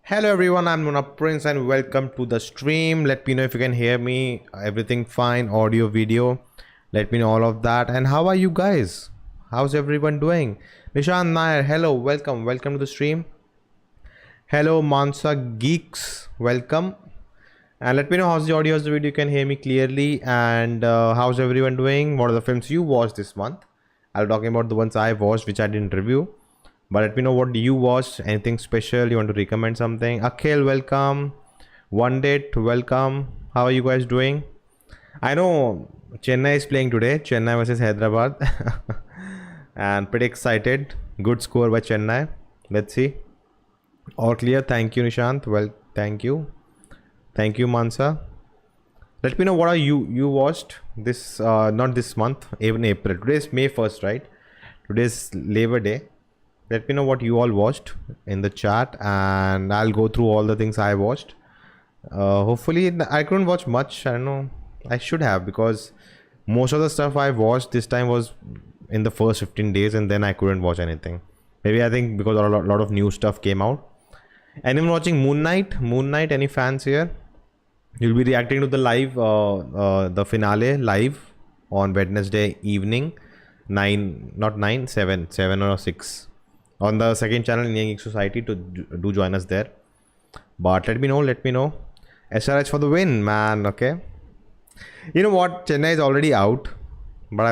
Hello everyone, I'm Nona Prince and welcome to the stream. Let me know if you can hear me. Everything fine, audio, video. Let me know all of that. And how are you guys? How's everyone doing? Mishan Nair, hello, welcome to the stream. Hello Mansa Geeks, welcome. And let me know how's the audio, how's the video, you can hear me clearly. And how's everyone doing? What are the films you watched this month? I'll be talking about the ones I watched which I didn't review. But let me know what you watched. Anything special you want to recommend something? Akhil, welcome. One Date, welcome. How are you guys doing? I know Chennai is playing today. Chennai versus Hyderabad. And pretty excited. Good score by Chennai. Let's see. All clear. Thank you, Nishant. Well, thank you. Thank you, Mansa. Let me know what are you watched this not this month, even April. Today is May 1st, right? Today is Labor Day. Let me know what you all watched in the chat and I'll go through all the things I watched. Hopefully I couldn't watch much. I don't know, I should have, because most of the stuff I watched this time was in the first 15 days and then I couldn't watch anything. Maybe I think because a lot of new stuff came out. Anyone watching Moon Knight, any fans here? You'll be reacting to the live the finale live on Wednesday evening, 7 or 6 on the second channel in Young Geek Society. To do join us there. But let me know. SRH for the win, man. Okay. You know what? Chennai is already out, but I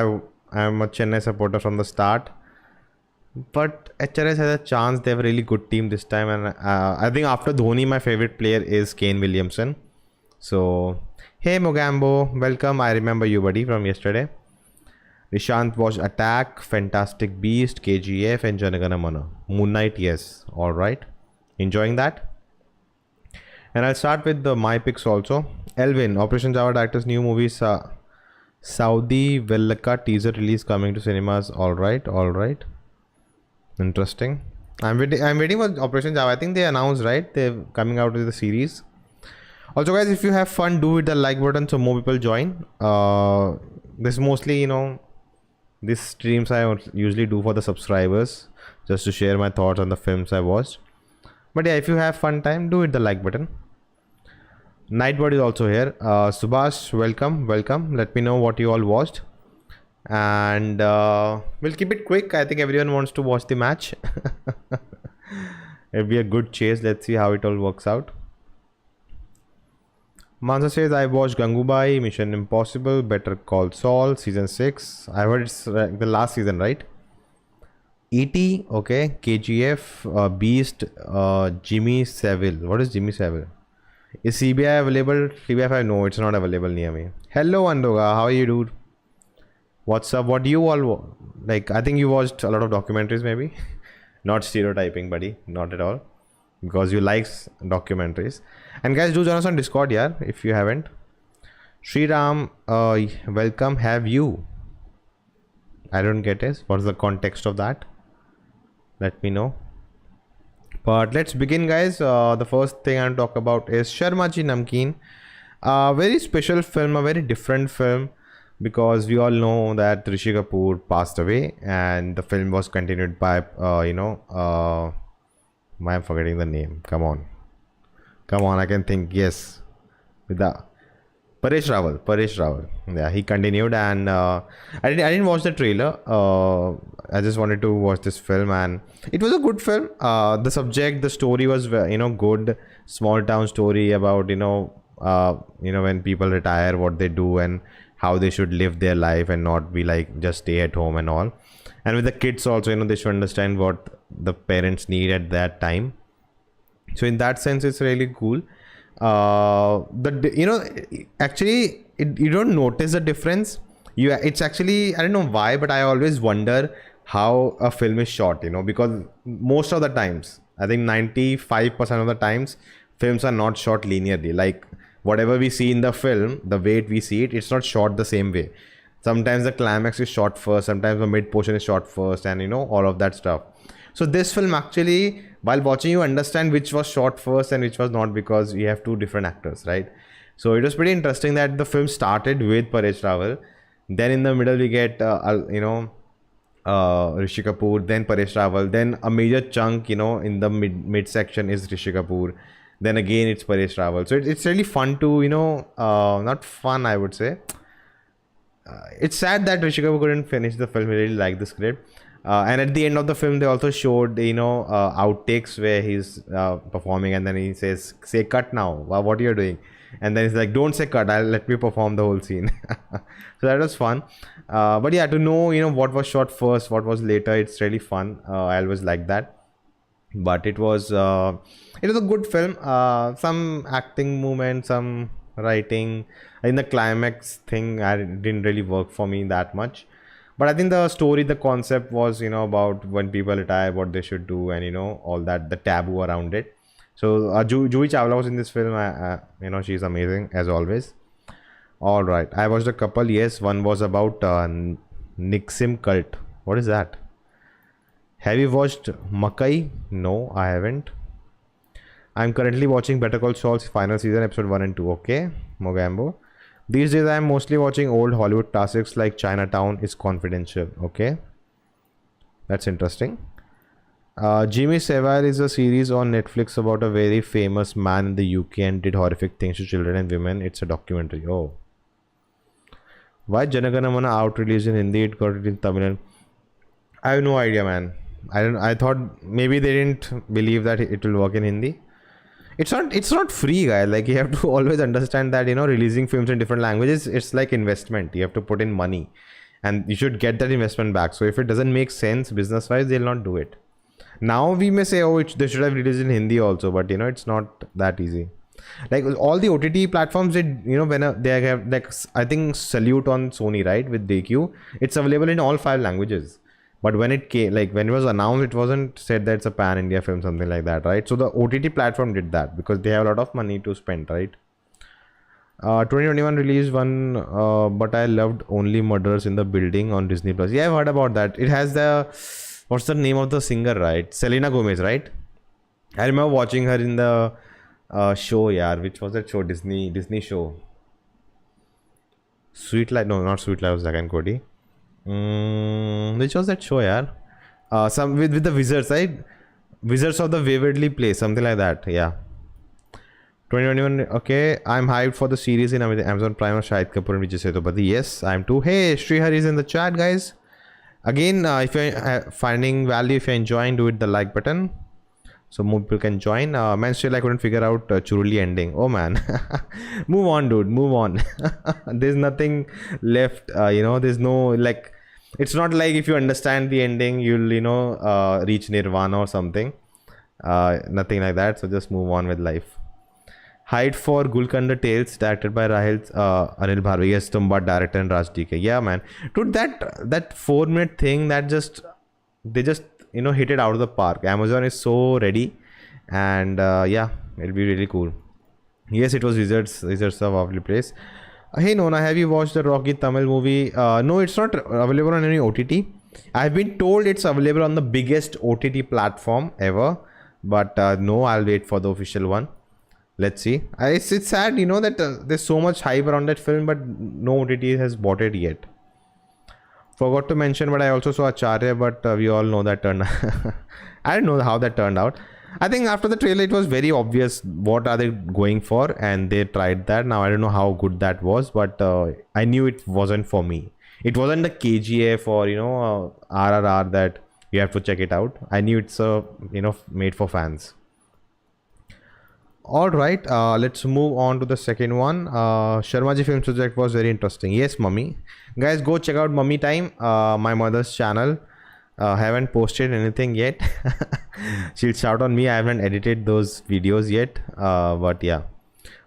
am a Chennai supporter from the start. But HRS has a chance. They have a really good team this time, and I think after Dhoni, my favorite player is Kane Williamson. So, hey Mogambo, welcome. I remember you, buddy, from yesterday. Nishant watched Attack, Fantastic Beast, KGF, and Janagana Mana. Moon Knight, yes. Alright. Enjoying that. And I'll start with my picks also. Elvin, Operation Java director's new movie, Saudi Velaka teaser release coming to cinemas. Alright. Interesting. I'm waiting for Operation Java. I think they announced, right? They're coming out with the series. Also, guys, if you have fun, do hit the like button so more people join. This mostly, you know, these streams I usually do for the subscribers, just to share my thoughts on the films I watched. But yeah, if you have fun time, do hit the like button. Nightbird is also here. Subhash, welcome. Let me know what you all watched. And we'll keep it quick. I think everyone wants to watch the match. It'll be a good chase. Let's see how it all works out. Mansa says, I watched Gangubai, Mission Impossible, Better Call Saul, Season 6. I heard it's the last season, right? E.T., okay. KGF, Beast, Jimmy Savile. What is Jimmy Savile? Is CBI available? CBI 5? No, it's not available near me. Hello, Andoga. How are you, dude? What's up? What do you all like? I think you watched a lot of documentaries, maybe. Not stereotyping, buddy. Not at all. Because you like documentaries. And guys, do join us on Discord, yeah, if you haven't. Sriram, welcome. Have you? I don't get it. What's the context of that? Let me know. But let's begin, guys. The first thing I'll talk about is Sharmaji Namkeen. A very special film, a very different film, because we all know that Rishi Kapoor passed away and the film was continued by, I'm forgetting the name. Come on, I can think. Yes, with the Paresh Rawal. Yeah, he continued, and I didn't watch the trailer. I just wanted to watch this film, and it was a good film. The subject, the story was good. Small town story about when people retire, what they do and how they should live their life and not be like just stay at home and all. And with the kids also, they should understand what the parents need at that time. So in that sense, it's really cool. Actually, you don't notice the difference. It's actually, I don't know why, but I always wonder how a film is shot. Because most of the times, I think 95% of the times, films are not shot linearly. Like whatever we see in the film, the way we see it, it's not shot the same way. Sometimes the climax is shot first, sometimes the mid portion is shot first, and all of that stuff. So this film actually, while watching, you understand which was shot first and which was not, because we have two different actors, right? So it was pretty interesting that the film started with Paresh Rawal. Then in the middle we get Rishi Kapoor, then Paresh Rawal, then a major chunk, in the mid section is Rishi Kapoor. Then again, it's Paresh Rawal. So it's really fun to, not fun, I would say. It's sad that Rishi Kapoor couldn't finish the film. He really liked the script. And at the end of the film, they also showed, outtakes where he's performing, and then he says, "Say cut now. What are you doing?" And then he's like, "Don't say cut. Let me perform the whole scene." So that was fun. But yeah, to know, what was shot first, what was later, it's really fun. I always like that. But it was a good film. Some acting movement, some writing. In the climax thing, I didn't really work for me that much. But I think the story, the concept was, about when people retire, what they should do, and all that, the taboo around it. So Juhi Chawla was in this film. She's amazing as always. All right, I watched a couple. Yes, one was about Nixim cult. What is that? Have you watched Makai? No, I haven't. I'm currently watching Better Call Saul's final season, episode 1 and 2. Okay, Mogambo. These days, I'm mostly watching old Hollywood classics like Chinatown is Confidential. Okay, that's interesting. Jimmy Savile is a series on Netflix about a very famous man in the UK and did horrific things to children and women. It's a documentary. Oh. Why Janagana Mana out released in Hindi? It got it in Tamil. I have no idea, man. I thought maybe they didn't believe that it will work in Hindi. It's not free, guy. Like, you have to always understand that, releasing films in different languages, it's like investment. You have to put in money and you should get that investment back. So if it doesn't make sense business wise, they'll not do it. Now we may say, oh, they should have released in Hindi also, but it's not that easy. Like all the OTT platforms did, when they have, like, I think Salute on Sony, right, with DQ, it's available in all 5 languages. But when it came, like when it was announced, it wasn't said that it's a pan-India film, something like that, right? So the OTT platform did that because they have a lot of money to spend, right? 2021 released one, but I loved Only Murders in the Building on Disney Plus. Yeah, I've heard about that. It has what's the name of the singer, right? Selena Gomez, right? I remember watching her in the show, yeah. Which was that show? Disney show. Sweet Life, no, not Sweet Life, was Zack and Cody. Which was that show, yeah? Some with the wizards, right? Wizards of the Waverly Place, something like that. Yeah. 2021. Okay, I'm hyped for the series in Amazon Prime of Shahid Kapoor and Vijay Sethupathi. Yes, I'm too. Hey, Srihari is in the chat, guys. Again, if you're finding value, if you're enjoying, do it the like button so more people can join. Man, still I couldn't figure out Churuli ending. Oh man. Move on, dude, move on. There's nothing left. There's no, like, it's not like if you understand the ending you'll reach nirvana or something. Nothing like that, so just move on with life. Hide for Gulkanda Tales, directed by Anil Bharvi. Yes, Tumba director and Raj DK. Yeah, man, dude, that 4-minute thing, they just hit it out of the park. Amazon is so ready, and yeah, it'll be really cool. Yes, it was Wizards of Waverly Place. Hey Nona, have you watched the Rocky Tamil movie? No, it's not available on any OTT. I've been told it's available on the biggest OTT platform ever, but no, I'll wait for the official one. Let's see. It's sad, that there's so much hype around that film, but no OTT has bought it yet. Forgot to mention, but I also saw Acharya, but we all know that turned I don't know how that turned out. I think after the trailer, it was very obvious what are they going for, and they tried that. Now, I don't know how good that was, but I knew it wasn't for me. It wasn't the KGF or, RRR that you have to check it out. I knew it's, made for fans. All right, let's move on to the second one. Sharmaji Films Project was very interesting. Yes, Mummy. Guys, go check out Mummy Time, my mother's channel. Haven't posted anything yet. She'll shout on me. I haven't edited those videos yet. But yeah,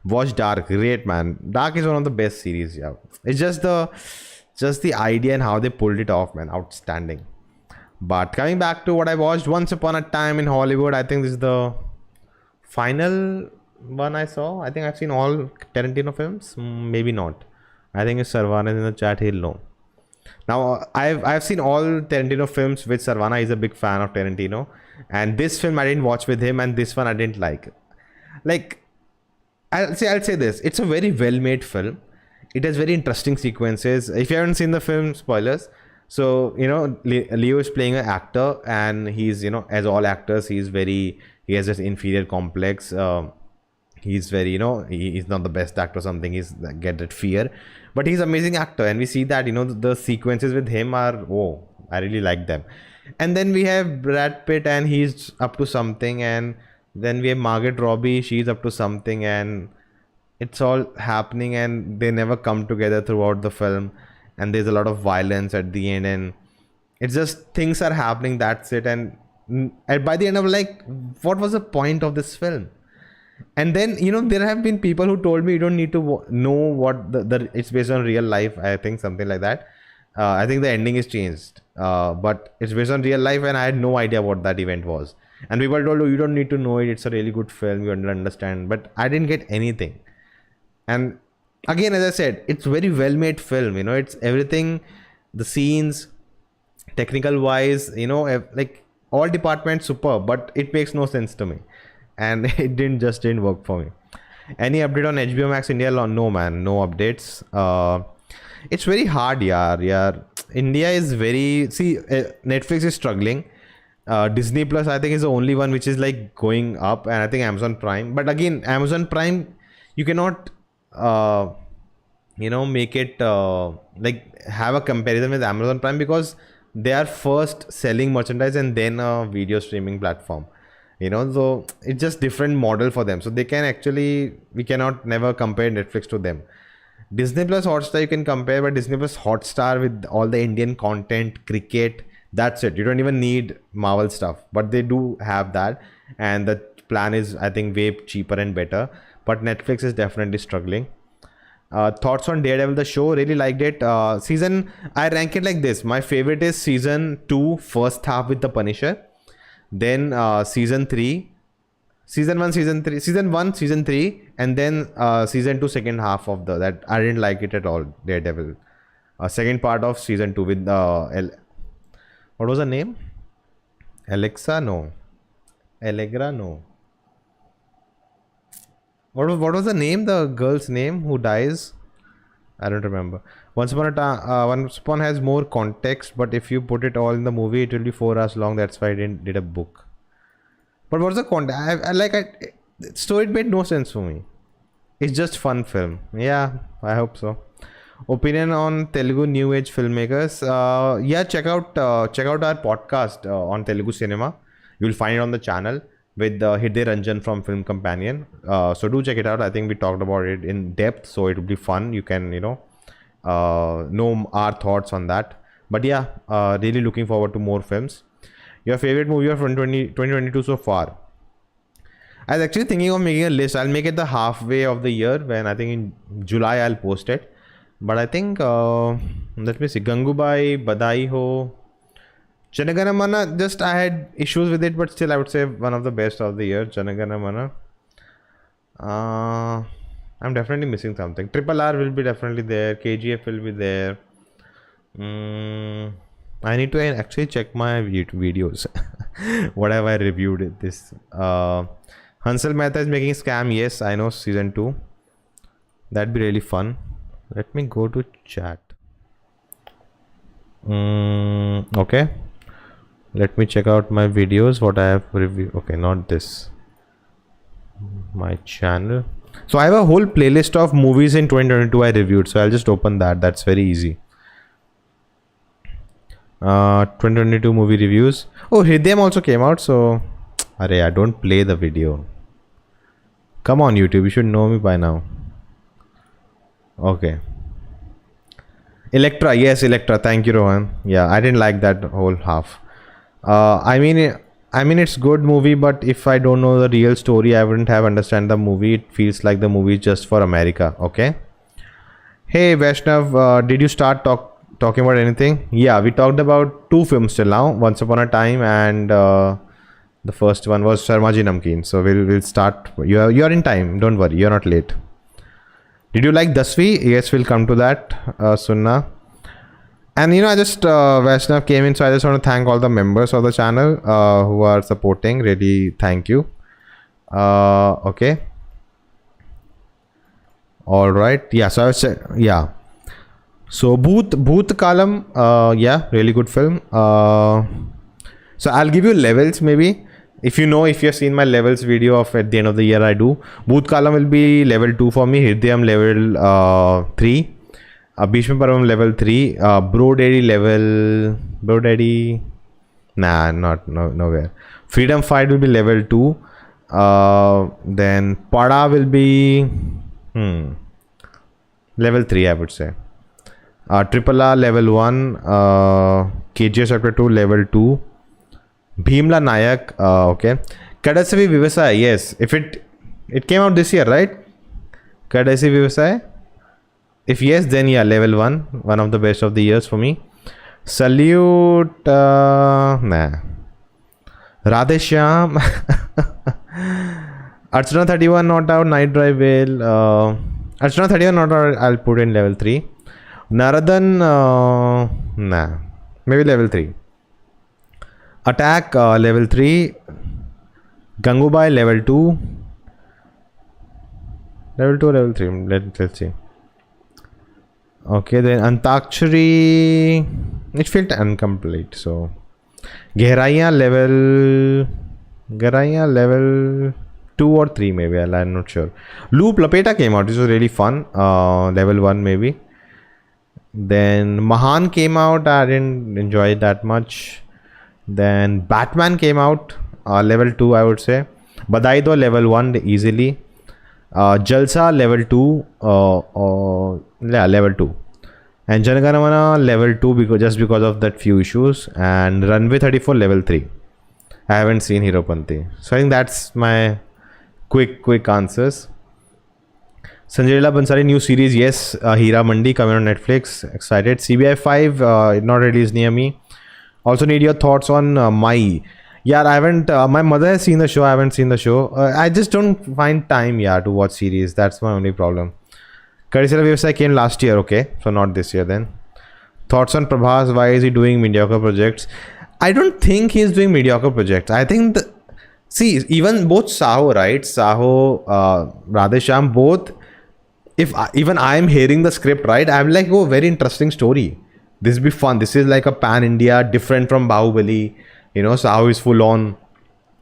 watch Dark. Great, man. Dark is one of the best series. Yeah, it's just the idea and how they pulled it off, man. Outstanding. But coming back to what I watched, Once Upon a Time in Hollywood. I think this is the final one I saw. I think I've seen all Tarantino films. Maybe not. I think if Sarvana is in the chat, he'll know. Now, I've seen all Tarantino films with Sarvana. He's a big fan of Tarantino. And this film I didn't watch with him, and this one I didn't like. Like, I'll say this. It's a very well-made film. It has very interesting sequences. If you haven't seen the film, spoilers. So Leo is playing an actor, and he's, as all actors, he has this inferior complex. He's very, he's not the best actor or something. He's get that fear, but he's amazing actor, and we see that, the sequences with him are, oh, I really like them. And then we have Brad Pitt, and he's up to something, and then we have Margaret Robbie, she's up to something, and it's all happening, and they never come together throughout the film, and there's a lot of violence at the end, and it's just things are happening, that's it. And by the end of, like, what was the point of this film? And then, there have been people who told me you don't need to know what the it's based on real life, I think, something like that. I think the ending is changed, but it's based on real life, and I had no idea what that event was. And people told, oh, you don't need to know it, it's a really good film, you understand. But I didn't get anything. And again, as I said, it's very well made film, it's everything, the scenes, technical wise, like all departments superb, but it makes no sense to me, and it didn't work for me. Any update on HBO Max India? No, man, no updates. It's very hard, yeah. India is very, see, Netflix is struggling. Disney Plus, I think, is the only one which is like going up, and I think Amazon Prime. But again, Amazon Prime, you cannot make it like have a comparison with Amazon Prime, because they are first selling merchandise and then a video streaming platform, so it's just different model for them. So they can actually, we cannot never compare Netflix to them. Disney Plus Hotstar you can compare, but Disney Plus Hotstar with all the Indian content, cricket, that's it. You don't even need Marvel stuff, but they do have that, and the plan is, I think, way cheaper and better. But Netflix is definitely struggling. Thoughts on Daredevil, the show? Really liked it. Season, I rank it like this. My favorite is season 2, first half with the Punisher. Then season 3, season 1, season 3, and then season 2, second half of that. I didn't like it at all, Daredevil. Second part of season 2 with what was her name? Alexa? No. Allegra? No. What was the name? The girl's name who dies? I don't remember. Once Upon has more context, but if you put it all in the movie, it will be 4 hours long. That's why I did a book. But what's the context? Story made no sense for me. It's just fun film. Yeah, I hope so. Opinion on Telugu new age filmmakers? Yeah, check out our podcast on Telugu cinema. You will find it on the channel with Hidde Ranjan from Film Companion. So do check it out. I think we talked about it in depth, so it will be fun. You can know our thoughts on that. But yeah, really looking forward to more films. Your favorite movie of 2022 so far? I was actually thinking of making a list. I'll make it the halfway of the year, when I think in July I'll post it. But I think let me see, Gangubai, Badai Ho, Janagana Mana, just I had issues with it, but still I would say one of the best of the year, Janagana Mana. I'm definitely missing something. Triple R will be definitely there. KGF will be there. I need to actually check my videos. What have I reviewed this? Hansel Mehta is making scam. Yes, I know, season 2. That'd be really fun. Let me go to chat. Okay. Let me check out my videos, what I have reviewed. Okay, not this. My channel. So I have a whole playlist of movies in 2022 I reviewed. So I'll just open that. That's very easy. 2022 movie reviews. Oh, Hridayam also came out. So, I don't play the video. Come on, YouTube. You should know me by now. Okay. Electra. Yes, Electra. Thank you, Rohan. Yeah, I didn't like that whole half. I mean, it's good movie, but if I don't know the real story, I wouldn't have understand the movie. It feels like the movie is just for America. Okay. Hey, Vaishnav, did you start talking about anything? Yeah, we talked about 2 films till now. Once Upon a Time, and the first one was Sharmaji Namkeen. So we'll start. You're in time. Don't worry. You're not late. Did you like Dasvi? Yes, we'll come to that, Sunna. And I just Vaishnav came in, so I just want to thank all the members of the channel who are supporting. Really, thank you. Okay. All right. Yeah. So I was yeah. So Bhoot Kalam, yeah, really good film. So I'll give you levels maybe. If you know, if you've seen my levels video of at the end of the year, I do. Bhoot Kalam will be level 2 for me. Hridayam level 3. Bhishma Paravam level 3. Bro Daddy. Nah, not no nowhere. Freedom Fight will be level 2. Then Pada will be level 3, I would say. Triple R level 1, KGS chapter 2 level 2, Bhimla Nayak, okay. Kadasvi Vivasai, yes. If it came out this year, right? Kadasi Vivasai. If yes, then yeah, level 1, one of the best of the years for me. Salute, nah. Radhe Shyam, Archana 31 not out, Night Drive will, Archana 31 not out, I'll put in level 3. Naradan, nah, maybe level 3. Attack, level 3. Gangubai, level 2. Level 2, level 3. Let's see. Okay, then Antakshari, it felt incomplete. So, Gehraiya level 2 or 3 maybe, I'm not sure. Loop Lapeta came out, this was really fun. Level 1 maybe. Then Mahan came out, I didn't enjoy it that much. Then Batman came out, level 2 I would say. Badaido level 1 easily. Jalsa level 2, yeah, level 2. And Janaganamana level 2 just because of that few issues. And Runway 34 level 3. I haven't seen Heropanti. So I think that's my quick answers. Sanjay Leela Bansari new series, yes. Hira Mandi coming on Netflix. Excited. CBI 5 not released near me. Also need your thoughts on Mai. Yeah, I haven't. My mother has seen the show. I haven't seen the show. I just don't find time, yeah, to watch series. That's my only problem. Kadisara Vyavasai came last year, okay, so not this year then. Thoughts on Prabhas? Why is he doing mediocre projects? I don't think he's doing mediocre projects. I think see, even both Saho, right? Saho, Radhesham, both. If even I am hearing the script, right, I'm like, oh, very interesting story. This will be fun. This is like a pan-India, different from Bahubali. You know, Saho is full-on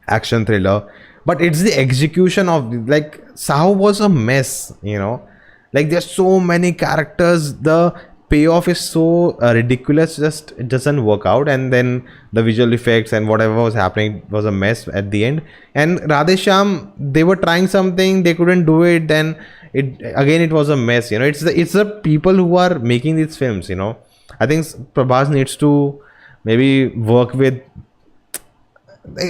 action thriller. But it's the execution of, like, Saho was a mess, you know. Like, there's so many characters. The payoff is so ridiculous. Just, it doesn't work out. And then the visual effects and whatever was happening was a mess at the end. And Radhesham, they were trying something. They couldn't do it. Then it was a mess, you know. It's the people who are making these films, you know. I think Prabhas needs to maybe work with,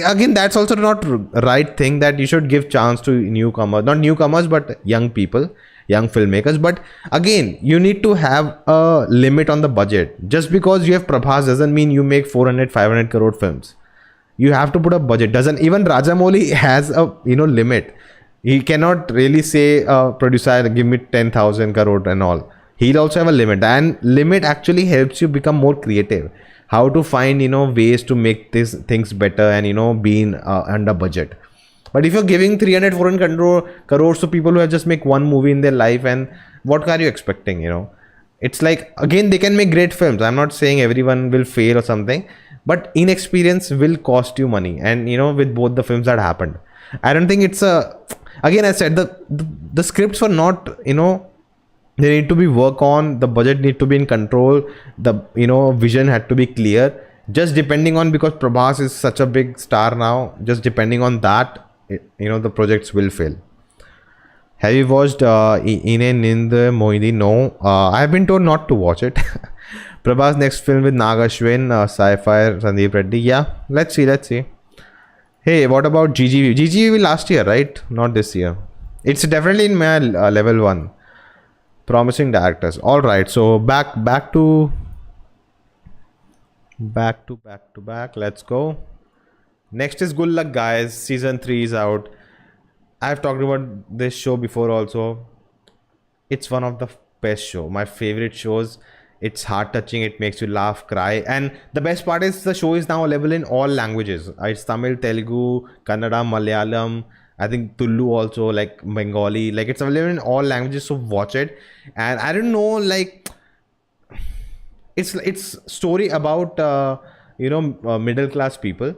again, that's also not right thing, that you should give chance to newcomers, not newcomers but young people, young filmmakers. But again, you need to have a limit on the budget. Just because you have Prabhas doesn't mean you make 400-500 crore films. You have to put a budget. Doesn't even Rajamouli has a, you know, limit. He cannot really say producer give me 10,000 crore and all. He'll also have a limit, and limit actually helps you become more creative. How to find, you know, ways to make these things better and, you know, being under budget. But if you're giving 300-400 crores to people who have just make one movie in their life, and what are you expecting, you know? It's like, again, they can make great films. I'm not saying everyone will fail or something, but inexperience will cost you money. And, you know, with both the films that happened, I don't think it's a, again, I said the scripts were not, you know, they need to be work on, the budget need to be in control, the, you know, vision had to be clear. Just depending on, because Prabhas is such a big star now, just depending on that, you know, the projects will fail. Have you watched Ine Nind Moidi? No, I have been told not to watch it. Prabhas next film with Nag Ashwin, Sci-Fi, Sandeep Reddy. Yeah, let's see. Hey, what about GGV? GGV last year, right? Not this year. It's definitely in my level 1. Promising directors. All right, so back to let's go. Next is Gullak, guys. Season 3 is out. I've talked about this show before also. It's one of the best show, my favorite shows. It's heart touching, it makes you laugh, cry, and the best part is the show is now available in all languages. It's Tamil, Telugu, Kannada, Malayalam, I think Tulu also, like Bengali, like it's available in all languages. So watch it. And I don't know, like, it's story about middle class people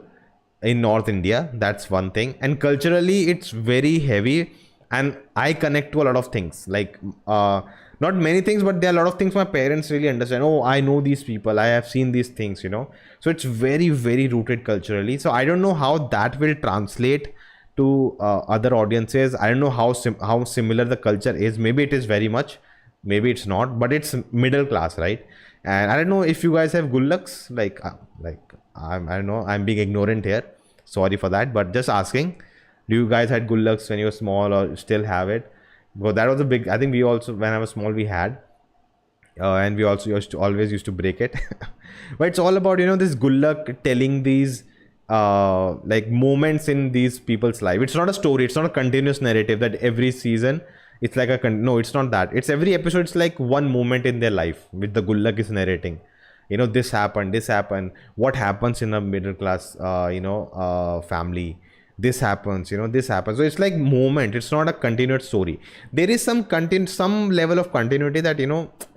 in North India. That's one thing, and culturally it's very heavy, and I connect to a lot of things. Like not many things, but there are a lot of things my parents really understand. Oh, I know these people. I have seen these things. So it's very very rooted culturally. So I don't know how that will translate to other audiences. I don't know how similar the culture is. Maybe it is very much, maybe it's not, but it's middle class, right? And I don't know if you guys have gullaks, I don't know, I'm being ignorant here, sorry for that, but just asking, do you guys had gullaks when you were small or still have it? Because that was a big, I think we also, when I was small, we had, and we also always used to break it. But it's all about this gullak telling these like moments in these people's life. It's not a story, it's not a continuous narrative that every season it's like no, it's not that. It's every episode, it's like one moment in their life with the gullak is narrating. This happened, what happens in a middle class family, this happens, this happens. So it's like moment, it's not a continued story. There is some level of continuity that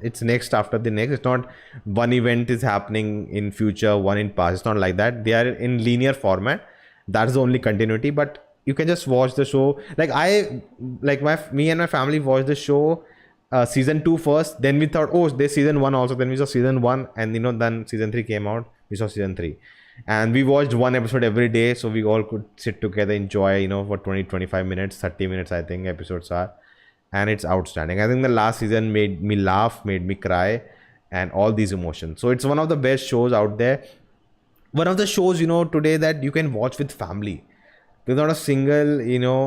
it's next after the next. It's not one event is happening in future, one in past. It's not like that. They are in linear format. That's the only continuity. But you can just watch the show. Me and my family watched the show season 2 first, then we thought, oh, there's season 1 also, then we saw season 1, and then season 3 came out, we saw season 3, and we watched one episode every day, so we all could sit together, enjoy, for 20-25 minutes, 30 minutes, I think episodes are, and it's outstanding. I think the last season made me laugh, made me cry, and all these emotions. So it's one of the best shows out there, one of the shows today that you can watch with family. There's not a single,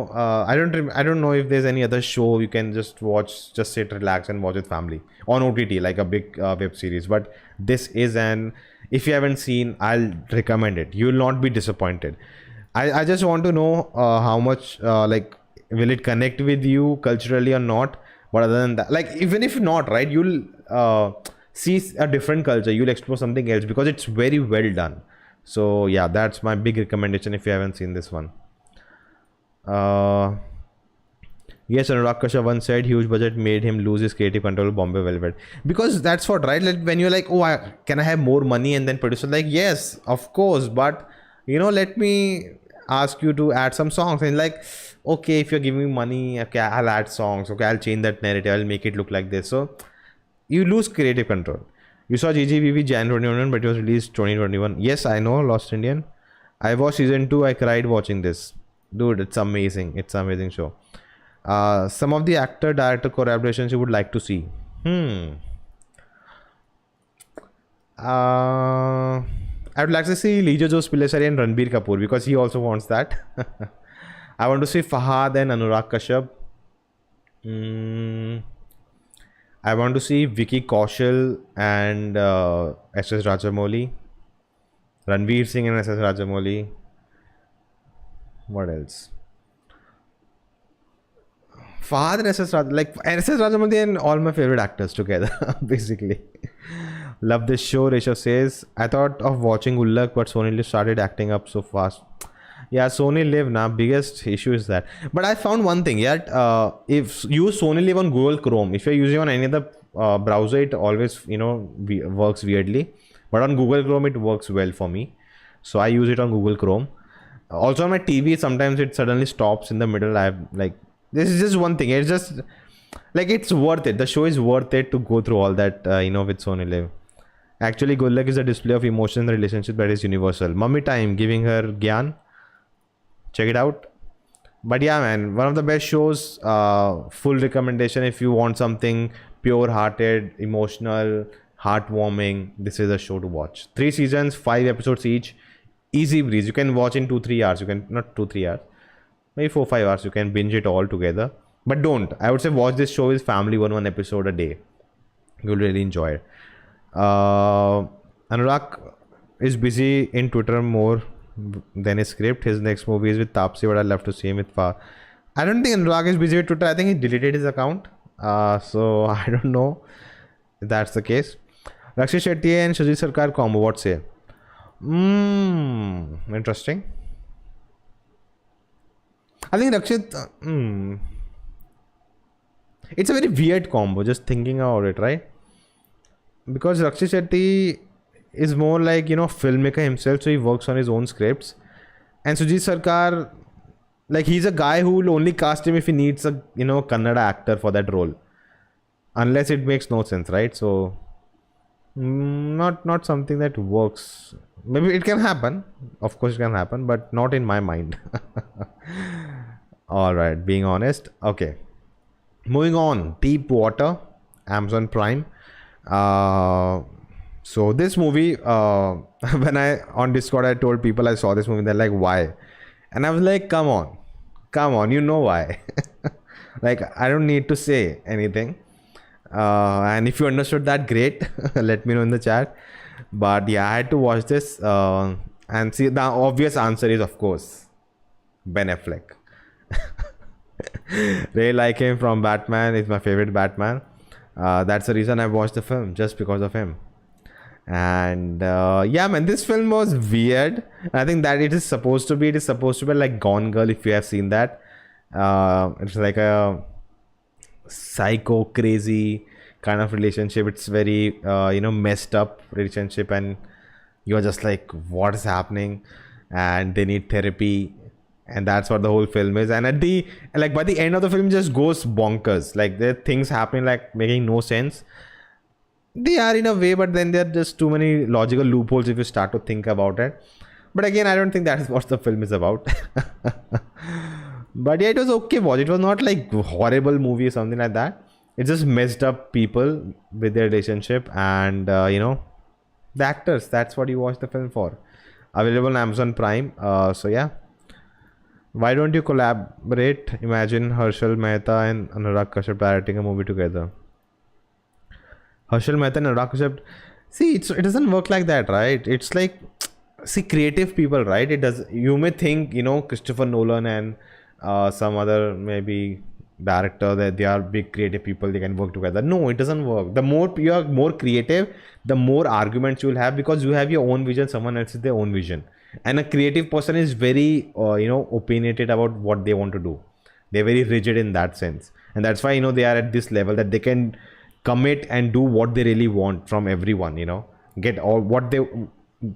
I don't know if there's any other show you can just watch, just sit, relax, and watch with family on OTT, like a big web series. But this is if you haven't seen, I'll recommend it. You will not be disappointed. I just want to know how much, will it connect with you culturally or not? But other than that, like, even if not, right, you'll see a different culture. You'll explore something else because it's very well done. So yeah, that's my big recommendation if you haven't seen this one. Yes, Anurag Kashyap once said huge budget made him lose his creative control of Bombay Velvet. Because that's what, right? Like when you're like, oh, can I have more money? And then producer like, yes, of course. But, let me ask you to add some songs. And like, okay, if you're giving me money, okay, I'll add songs. Okay, I'll change that narrative. I'll make it look like this. So you lose creative control. You saw GGVV Jan 2021, but it was released 2021. Yes, I know, Lost Indian. I watched season 2. I cried watching this. Dude, it's amazing. It's an amazing show. Some of the actor-director collaborations you would like to see. I would like to see Lijo Jos Pilesari and Ranbir Kapoor because he also wants that. I want to see Fahad and Anurag Kashyap. I want to see Vicky Kaushal and SS Rajamouli. Ranveer Singh and SS Rajamouli. What else? Fahad and SS Rajamouli and all my favorite actors together, basically. Love this show, Rishabh says. I thought of watching Gulak, but Sony Live started acting up so fast. Yeah, Sony Live now, biggest issue is that. But I found one thing, yeah, if you use Sony Live on Google Chrome, if you're using on any other browser, it always, works weirdly. But on Google Chrome, it works well for me. So I use it on Google Chrome. Also on my TV, sometimes it suddenly stops in the middle. I have like, this is just one thing. It's just like, it's worth it. The show is worth it to go through all that, with Sony Live. Actually, Gulak is a display of emotion and relationship that is universal. Mummy time, giving her gyan. Check it out. But yeah, man, one of the best shows. Full recommendation if you want something pure-hearted, emotional, heartwarming. This is a show to watch. 3 seasons, 5 episodes each. Easy breeze. You can watch in 2-3 hours. You can not 2-3 hours, maybe 4-5 hours. You can binge it all together. But don't. I would say watch this show with family, one episode a day. You'll really enjoy it. Anurag is busy in Twitter more than his script. His next movie is with Taapsee, but I'd love to see him with Far. I don't think Anurag is busy with Twitter. I think he deleted his account. So I don't know if that's the case. Rakshit Shetty and Shajit Sarkar combo, what say? Interesting. I think Rakshit, it's a very weird combo, just thinking about it, right? because Rakshit Shetty is more like, you know, filmmaker himself, so he works on his own scripts. And Sujit Sarkar, like, he's a guy who will only cast him if he needs a, you know, Kannada actor for that role, unless it makes no sense, right? So not something that works. Maybe it can happen, of course it can happen, but not in my mind. All right, being honest. Okay, moving on. Deep Water, Amazon Prime. So this movie, when I on Discord I told people I saw this movie, they're like, why? And I was like, come on, you know why. Like, I don't need to say anything. And if you understood that, great. Let me know in the chat. But yeah, I had to watch this, and see, the obvious answer is, of course, Ben Affleck. Really like him from Batman. He's my favorite Batman. That's the reason I watched the film, just because of him. And yeah, man, this film was weird. I think that it is supposed to be. It is supposed to be like Gone Girl, if you have seen that. It's like a psycho, crazy kind of relationship. It's very you know, messed up relationship, and you're just like, what is happening? And they need therapy, and that's what the whole film is. And at the, like, by the end of the film, just goes bonkers. Like, there are things happening like making no sense. They are in a way, but then there are just too many logical loopholes if you start to think about it. But again, I don't think that is what the film is about. But yeah, it was okay watch. It was not like horrible movie or something like that. It just messed up people with their relationship, and you know, the actors. That's what you watch the film for. Available on Amazon Prime. So yeah, why don't you collaborate? Imagine Harshal Mehta and Anurag Kashyap directing a movie together. Harshal Mehta and Anurag Kashyap. See, it doesn't work like that, right? It's like, see, creative people, right? It does. You may think, you know, Christopher Nolan and some other maybe director, that they are big creative people, they can work together. No, it doesn't work. The more you are more creative, the more arguments you will have, because you have your own vision, someone else is their own vision. And a creative person is very you know, opinionated about what they want to do. They're very rigid in that sense, and that's why, you know, they are at this level that they can commit and do what they really want from everyone, you know, get all what they,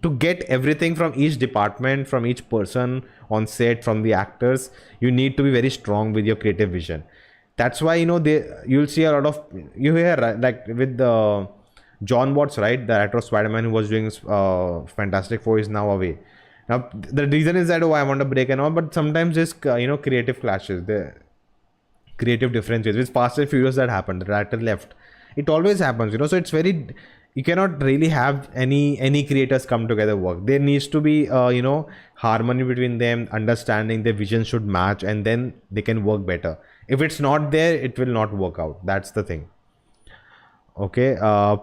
to get everything from each department, from each person on set, from the actors. You need to be very strong with your creative vision. That's why, you know, you'll see a lot of, you hear, right, like with the John Watts, right, the actor of Spider-Man, who was doing Fantastic Four, is now away. Now the reason is that, oh, I want a break and all, but sometimes this you know, creative clashes, the creative differences. With Fast and Furious, that happened, the director left. It always happens, you know. So it's very, you cannot really have any creators come together work. There needs to be you know, harmony between them, understanding their vision should match, and then they can work better. If it's not there, it will not work out. That's the thing. Okay,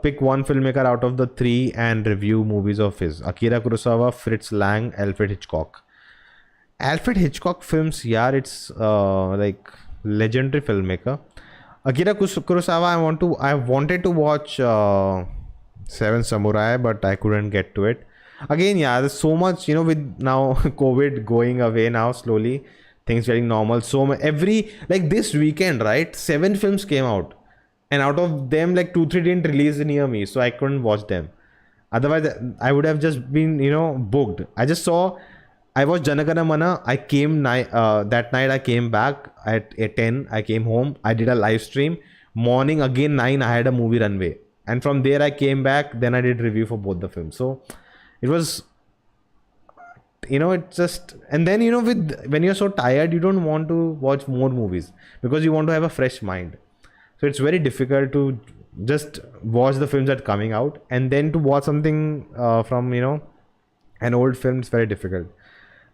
pick one filmmaker out of the three and review movies of his. Akira Kurosawa, Fritz Lang, Alfred Hitchcock. Alfred Hitchcock films, yeah, it's like legendary filmmaker. Akira Kurosawa, I wanted to watch Seven Samurai, but I couldn't get to it. Again, yeah, there's so much, you know, with now COVID going away now slowly, things getting normal. So every, like this weekend, right, 7 films came out, and out of them, like 2-3 didn't release near me, so I couldn't watch them. Otherwise, I would have just been, you know, booked. I watched Janagana Mana. I came that night. I came back at 10. I came home. I did a live stream. Morning again 9. I had a movie runway, and from there I came back. Then I did review for both the films. So it was, you know, it just, and then, you know, with when you're so tired, you don't want to watch more movies because you want to have a fresh mind. So it's very difficult to just watch the films that are coming out, and then to watch something from, you know, an old film. It's very difficult.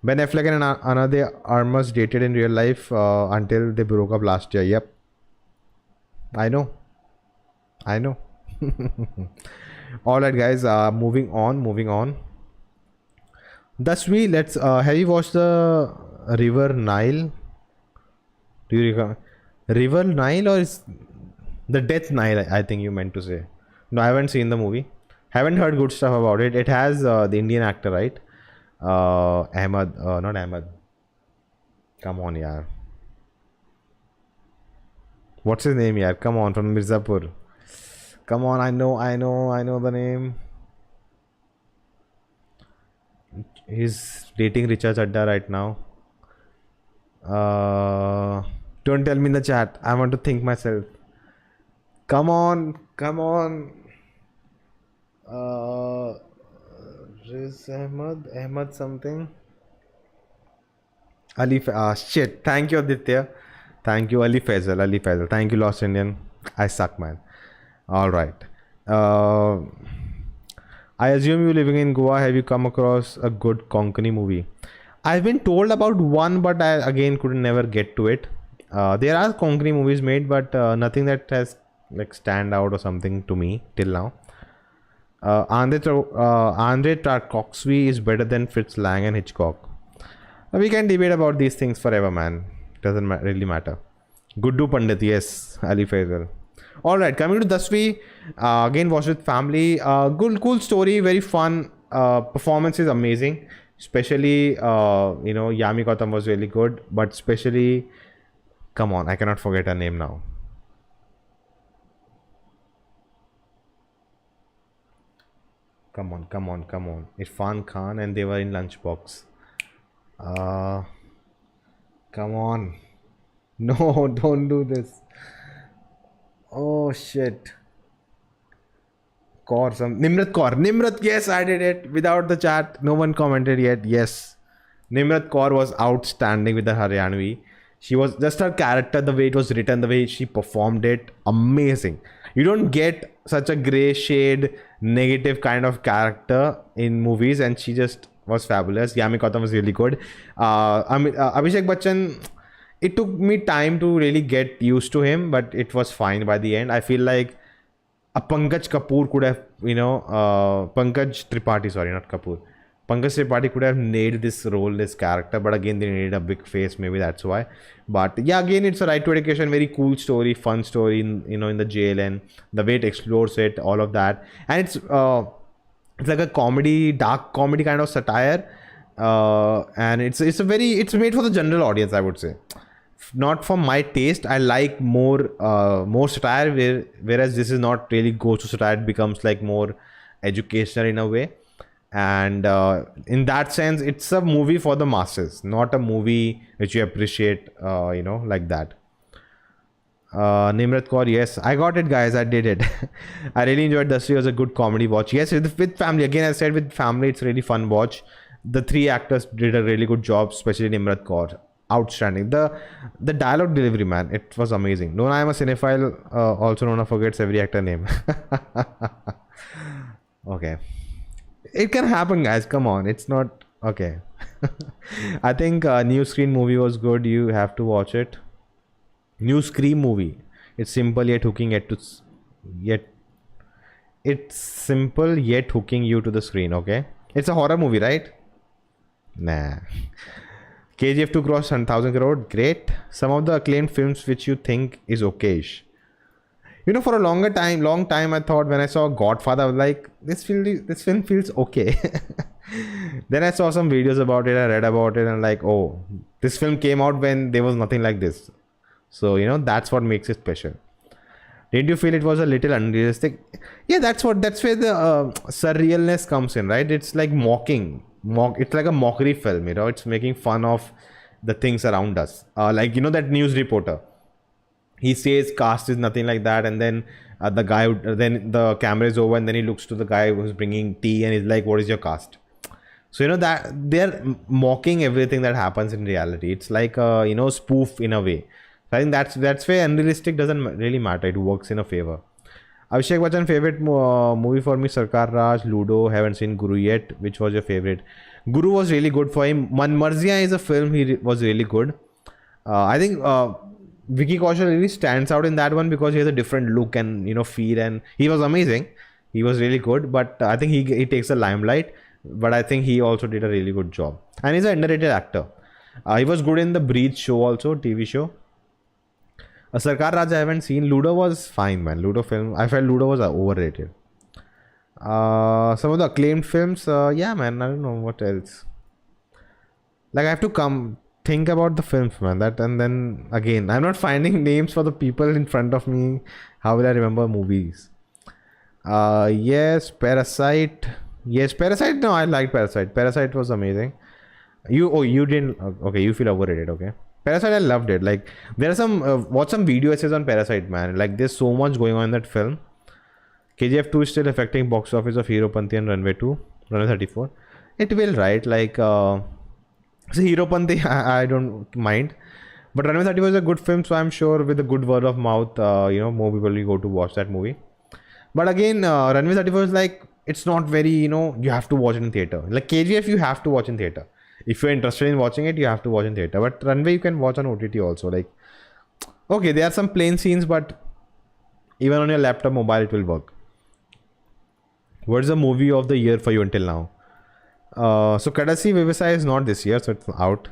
Ben Affleck and Ana de Armas dated in real life until they broke up last year. Yep. I know. Alright, guys. Moving on. Dasvi, let's. Have you watched the River Nile? Do you recall? River Nile, or is the Death Nile? I think you meant to say. No, I haven't seen the movie. Haven't heard good stuff about it. It has the Indian actor, right? Ahmed, not Ahmed. Come on, yaar. What's his name, yaar? Come on, from Mirzapur. Come on, I know the name. He's dating Richard Chadda right now. Don't tell me in the chat. I want to think myself. Come on, come on. Uh, Riz Ahmad something. Shit. Thank you, Aditya. Thank you, Ali Faisal. Thank you, Lost Indian. I suck, man. All right. Uh, I assume you living in Goa. Have you come across a good Konkani movie? I've been told about one, but I again couldn't never get to it. There are Konkani movies made, but nothing that has like stand out or something to me till now. Andre Tarkovsky is better than Fritz Lang and Hitchcock. We can debate about these things forever, man. Doesn't really matter. Guddu Pandit, yes, Ali Faisal. All right, coming to Dasvi, again watched with family. Good, cool story, very fun. Performance is amazing. Especially, Yami Gautam was really good. But especially, come on, I cannot forget her name now. Come on. Irfan Khan, and they were in Lunchbox. Come on. No, don't do this. Oh shit. Nimrat Kaur. Nimrat, yes, I did it without the chat. No one commented yet. Yes. Nimrat Kaur was outstanding with the Haryanvi. She was just her character, the way it was written, the way she performed it. Amazing. You don't get such a grey shade, negative kind of character in movies, and she just was fabulous. Yami Gautam was really good. Abhishek Bachchan, it took me time to really get used to him, but it was fine by the end. I feel like a Pankaj Kapoor could have, Pankaj Tripathi, sorry, not Kapoor. Pankaj Tripathi could have nailed this role, this character, but again, they needed a big face, maybe that's why. But yeah, again, it's a right to education, very cool story, fun story in the jail, and the way it explores it, all of that. And it's like a comedy, dark comedy kind of satire. And it's made for the general audience, I would say. Not for my taste. I like more satire, whereas this is not really goes to satire. It becomes like more educational in a way, and in that sense, it's a movie for the masses, not a movie which you appreciate, like that. Nimrat Kaur, yes, I got it, guys. I did it. I really enjoyed Dasvi. It was a good comedy watch. Yes, with family. Again, I said with family, it's really fun watch. The three actors did a really good job, especially Nimrat Kaur. Outstanding. The dialogue delivery, man, it was amazing. Nona, I'm a cinephile. Also, Nona forgets every actor name. Okay, it can happen, guys. Come on, it's not okay. I think New Screen movie was good. You have to watch it. New Scream movie. It's simple yet hooking it's simple yet hooking you to the screen. Okay, it's a horror movie, right? Nah. KGF 2 crossed 1,000 crore. Great. Some of the acclaimed films which you think is okayish. For a long time, I thought when I saw Godfather, I was like, this film feels okay. Then I saw some videos about it. I read about it, and like, oh, this film came out when there was nothing like this. So that's what makes it special. Did you feel it was a little unrealistic? Yeah, that's where the surrealness comes in, right? It's like it's like a mockery film, it's making fun of the things around us. Like that news reporter, he says caste is nothing like that, and then then the camera is over, and then he looks to the guy who's bringing tea, and he's like, what is your caste? So that they're mocking everything that happens in reality. It's like a spoof in a way. So I think that's where unrealistic doesn't really matter. It works in a favor. Abhishek Bachchan, favorite movie for me, Sarkar Raj, Ludo. Haven't seen Guru yet. Which was your favorite? Guru was really good for him. Man Marziyan is a film he was really good. I think Vicky Kaushal really stands out in that one because he has a different look and feel, and he was amazing. He was really good, but I think he takes the limelight. But I think he also did a really good job, and he's an underrated actor. He was good in the Breathe show also, TV show. Sarkar Raj I haven't seen. Ludo was fine, man. Ludo film, I felt Ludo was overrated. Some of the acclaimed films, yeah, man, I don't know what else. Like, I have to think about the films, man. That, and then again, I'm not finding names for the people in front of me. How will I remember movies? Yes, Parasite. Yes, Parasite. No, I liked Parasite. Parasite was amazing. You didn't. Okay, you feel overrated. Okay, Parasite. I loved it. Like there are some watch some video essays on Parasite, man. Like there's so much going on in that film. KGF 2 is still affecting box office of Hero Panti and Runway 2, Runway 34. It will, right? Like see, Hero Panti, I don't mind. But Runway 30 was a good film, so I'm sure with a good word of mouth, more people will go to watch that movie. But again, Runway 34 is like, it's not very, you have to watch it in theater. Like KGF, you have to watch in theater. If you're interested in watching it, you have to watch in theater. But Runway, you can watch on OTT also. Like, okay, there are some plain scenes, but even on your laptop, mobile, it will work. What's the movie of the year for you until now? So Kadasi Vivasai is not this year, so it's out.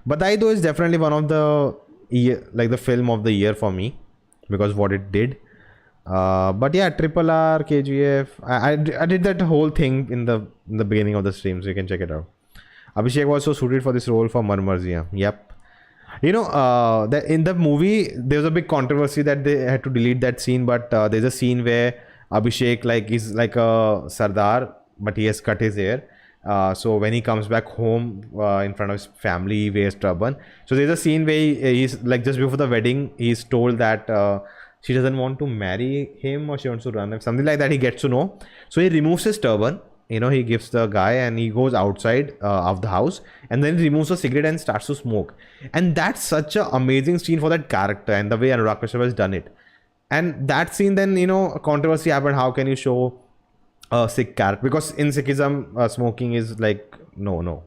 Badai though is definitely one of the year, like the film of the year for me because what it did. But yeah, Triple R, KGF. I did that whole thing in the beginning of the stream, so you can check it out. Abhishek was so suited for this role for Marmarzia. Yep. That in the movie there was a big controversy that they had to delete that scene, but there's a scene where Abhishek like is like a Sardar, but he has cut his hair. So when he comes back home in front of his family, he wears turban. So there's a scene where he's like just before the wedding, he's told that she doesn't want to marry him or she wants to run something like that. He gets to know. So he removes his turban. He gives the guy and he goes outside of the house and then he removes a cigarette and starts to smoke. And that's such an amazing scene for that character and the way Anurag Kashyap has done it. And that scene then, a controversy happened. How can you show a Sikh character? Because in Sikhism, smoking is like, no.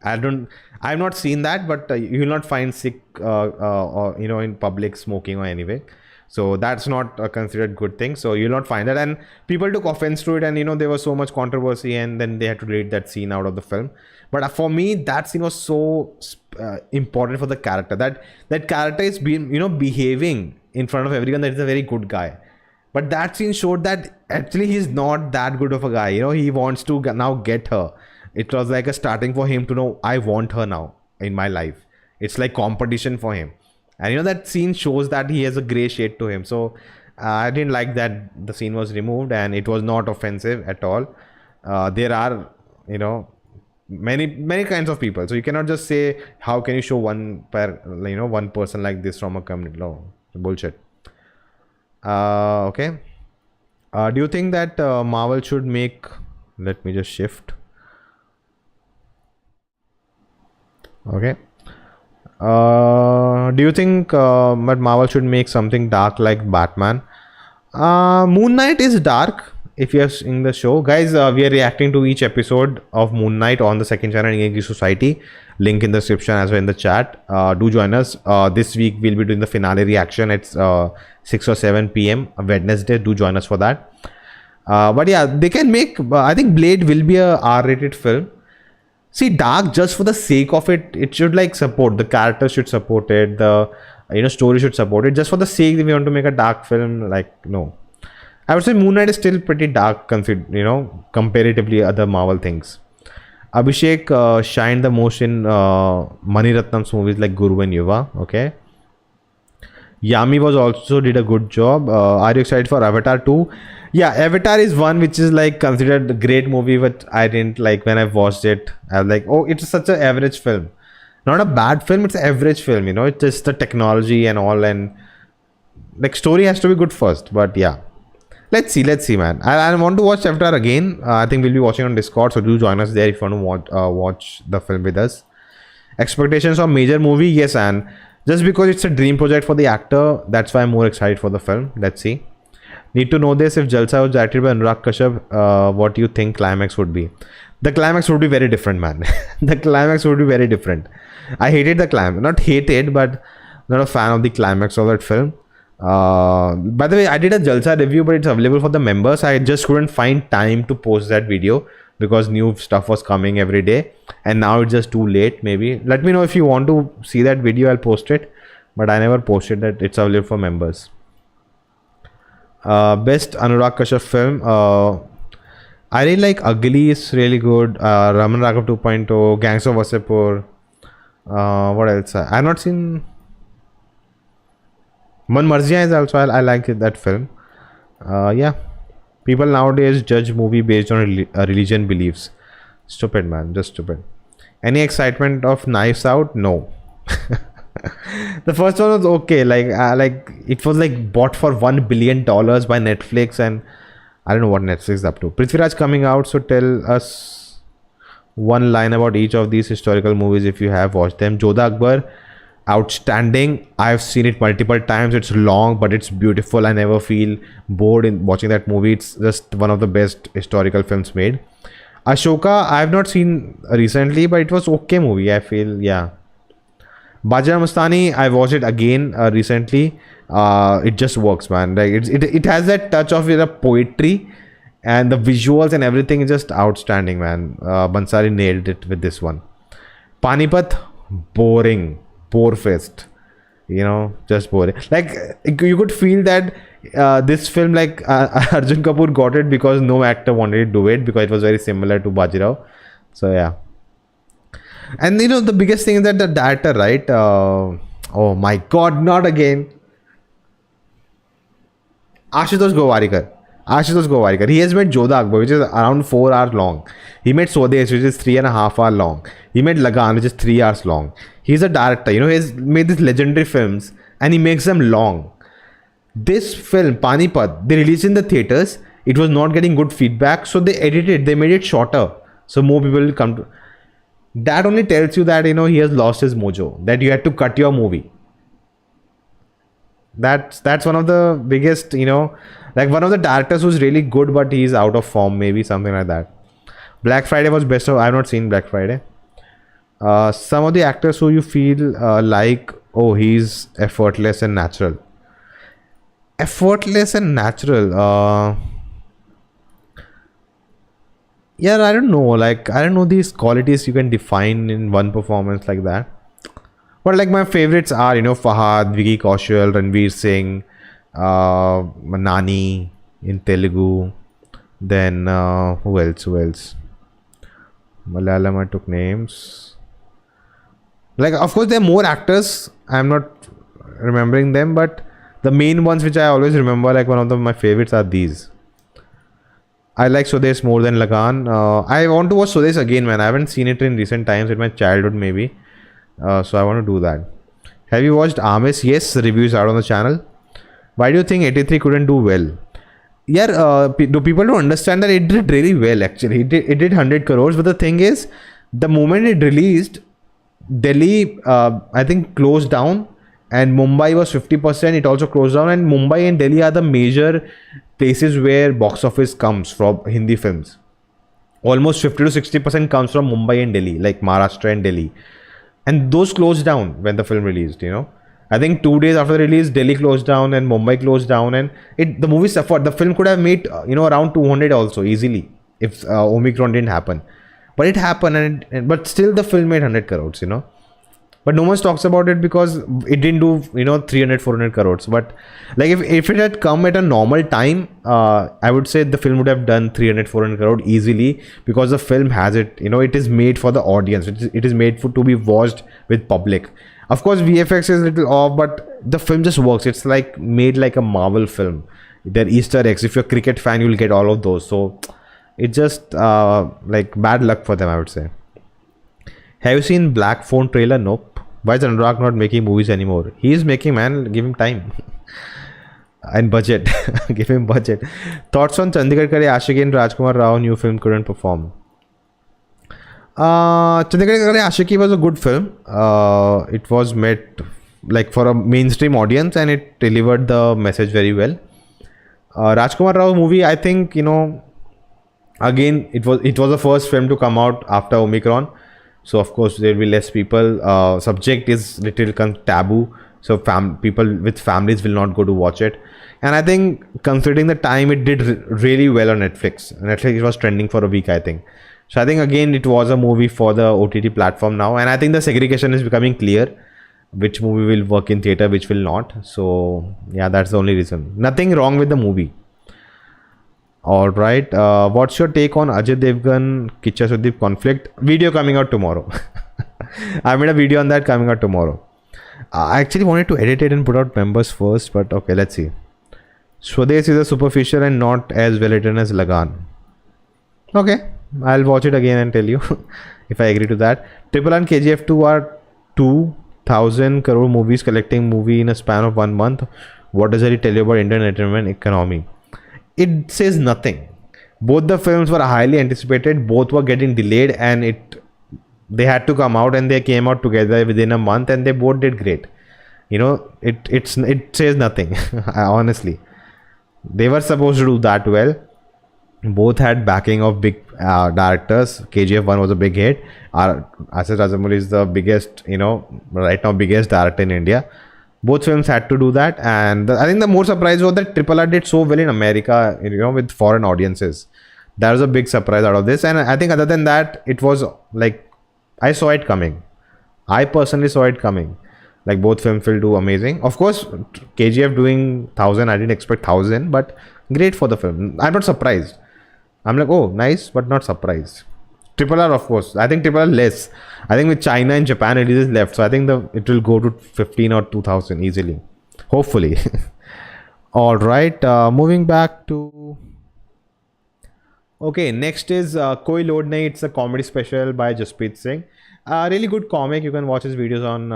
I've not seen that, but you will not find Sikh, in public smoking or anyway. So that's not a considered good thing. So you'll not find that. And people took offense to it and, there was so much controversy and then they had to delete that scene out of the film. But for me, that scene was so important for the character. That character is behaving in front of everyone that he's a very good guy. But that scene showed that actually he's not that good of a guy. He wants to now get her. It was like a starting for him to know, I want her now in my life. It's like competition for him. And that scene shows that he has a grey shade to him. So I didn't like that the scene was removed and it was not offensive at all. There are, many kinds of people. So you cannot just say, how can you show one person like this from a community? No, bullshit. Okay. Do you think that Marvel should make... Let me just shift. Okay. Do you think that Marvel should make something dark like Batman? Moon Knight is dark. If you are seeing the show, guys, we are reacting to each episode of Moon Knight on the second channel Engage Society. Link in the description as well in the chat. Do join us. This week we'll be doing the finale reaction. It's 6 or 7 p.m. Wednesday. Do join us for that. But yeah, they can make. I think Blade will be a R-rated film. See, dark just for the sake of it. It should like support the characters, should support it. The story should support it. Just for the sake that we want to make a dark film, like no. I would say Moon Knight is still pretty dark, comparatively other Marvel things. Abhishek shined the most in Mani Ratnam's movies like Guru and Yuva. Okay. Yami was also did a good job. Are you excited for Avatar 2? Yeah, Avatar is one which is like considered a great movie, but I didn't like when I watched it. I was like, oh, it's such an average film. Not a bad film, it's an average film, It's just the technology and all, and like story has to be good first. But yeah, let's see, man. I want to watch Avatar again. I think we'll be watching on Discord, so do join us there if you want to watch the film with us. Expectations of major movie, yes, and just because it's a dream project for the actor, that's why I'm more excited for the film. Let's see. Need to know this, if Jalsa was directed by Anurag Kashyap, what do you think climax would be? The climax would be very different, man. The climax would be very different. I hated the climax. Not hated, but not a fan of the climax of that film. By the way, I did a Jalsa review, but it's available for the members. I just couldn't find time to post that video because new stuff was coming every day. And now it's just too late, maybe. Let me know if you want to see that video, I'll post it. But I never posted that. It's available for members. Best Anurag Kashyap film. I really like Ugly is really good. Raman Raghav 2.0, Gangs of Wasseypur. What else? I have not seen. Man Marzia is also, I like that film. Yeah. People nowadays judge movie based on religion beliefs. Stupid, man, just stupid. Any excitement of Knives Out? No. The first one was okay. Like it was like bought for $1 billion by Netflix, and I don't know what Netflix is up to. Prithviraj coming out, so tell us one line about each of these historical movies if you have watched them. Jodha Akbar, outstanding. I've seen it multiple times. It's long, but it's beautiful. I never feel bored in watching that movie. It's just one of the best historical films made. Ashoka, I have not seen recently, but it was okay movie. I feel, yeah. Bajra Mastani, I watched it again recently. It just works, man. Like it has that touch of the poetry, and the visuals and everything is just outstanding, man. Bansari nailed it with this one. Panipat, boring, bore fest. You know, just boring. Like you could feel that this film, like Arjun Kapoor got it because no actor wanted to do it because it was very similar to Bajirao. So yeah. And you know the biggest thing is that the director, right? Oh my God, not again. Ashutosh Gowarikar. Ashutosh Gowarikar. He has made Jodha Akbar, which is around 4 hours long. He made Swadesh, which is 3.5 hours long. He made Lagan, which is 3 hours long. He's a director. You know, he's made these legendary films, and he makes them long. This film, Panipat, they released in the theaters. It was not getting good feedback, so they edited. They made it shorter, so more people will come to. That only tells you that, you know, he has lost his mojo, that you had to cut your movie. That's one of the biggest, you know, like one of the directors who's really good, but he's out of form, maybe something like that. Black Friday was best of. I've not seen Black Friday. Some of the actors who you feel like, oh, he's effortless and natural. Effortless and natural. Yeah, I don't know. Like, I don't know these qualities you can define in one performance like that. But like my favorites are, you know, Fahad, Vicky Kaushal, Ranveer Singh, Nani in Telugu. Then who else? Who else? Malayalam, I took names. Like, of course, there are more actors. I'm not remembering them, but the main ones which I always remember, like one of my favorites are these. I like Swadesh more than Lagan. I want to watch Swadesh again, man. I haven't seen it in recent times, in my childhood maybe. So I want to do that. Have you watched Amis? Yes, reviews are on the channel. Why do you think 83 couldn't do well? Yeah, do people don't understand that it did really well actually. It did 100 crores, but the thing is, the moment it released, Delhi, I think closed down, and Mumbai was 50%. It also closed down, and Mumbai and Delhi are the major places where box office comes from Hindi films. Almost 50 to 60% comes from Mumbai and Delhi, like Maharashtra and Delhi. And those closed down when the film released, you know. I think 2 days after the release, Delhi closed down and Mumbai closed down, and the movie suffered. The film could have made, you know, around 200 also easily if Omicron didn't happen. But it happened, but still the film made 100 crores, you know. But no one talks about it because it didn't do, you know, 300, 400 crores. But like if it had come at a normal time, I would say the film would have done 300, 400 crores easily, because the film has it, you know, it is made for the audience. It is made to be watched with public. Of course, VFX is a little off, but the film just works. It's like made like a Marvel film. They're Easter eggs. If you're a cricket fan, you'll get all of those. So it's just like bad luck for them, I would say. Have you seen Black Phone trailer? Nope. Why is Anurag not making movies anymore? He is making, man. Give him time. And budget. Give him budget. Thoughts on Chandigarh Kare Ashiki and Rajkumar Rao new film couldn't perform? Chandigarh Kare Ashiki was a good film. It was made like for a mainstream audience, and it delivered the message very well. Rajkumar Rao movie, I think, you know, again, it was the first film to come out after Omicron. So of course there will be less people. Subject is little taboo, so people with families will not go to watch it. And I think considering the time, it did really well on Netflix. Netflix was trending for a week, I think. So I think again it was a movie for the OTT platform now, and I think the segregation is becoming clear. Which movie will work in theater, which will not. So yeah, that's the only reason. Nothing wrong with the movie. All right, what's your take on Ajay Devgan Kicha Sudeep conflict? Video coming out tomorrow. I made a video on that, coming out tomorrow. I actually wanted to edit it and put out members first, but okay, let's see. Swades is a superficial and not as well written as Lagan. Okay, I'll watch it again and tell you if I agree to that. Triple R and KGF 2 are 2,000 crore movies collecting movie in a span of 1 month. What does it tell you about Indian entertainment economy? It says nothing. Both the films were highly anticipated. Both were getting delayed, and they had to come out, and they came out together within a month, and they both did great. It says nothing. Honestly, they were supposed to do that well. Both had backing of big directors. KGF 1 was a big hit. Asad Rajamouli is the biggest, right now biggest director in India. Both films had to do that, and I think the more surprise was that Triple R did so well in America, with foreign audiences. That was a big surprise out of this, and I think other than that, it was like I saw it coming. I personally saw it coming. Like both films will do amazing. Of course, KGF doing 1,000, I didn't expect 1,000, but great for the film. I'm not surprised. I'm like, oh, nice, but not surprised. Triple R, of course. I think Triple R less. I think with China and Japan, it is left. So I think it will go to 15 or 2,000 easily. Hopefully. All right. Moving back to... Okay, next is Koi Load Nahi. It's a comedy special by Jasprit Singh. Really good comic. You can watch his videos on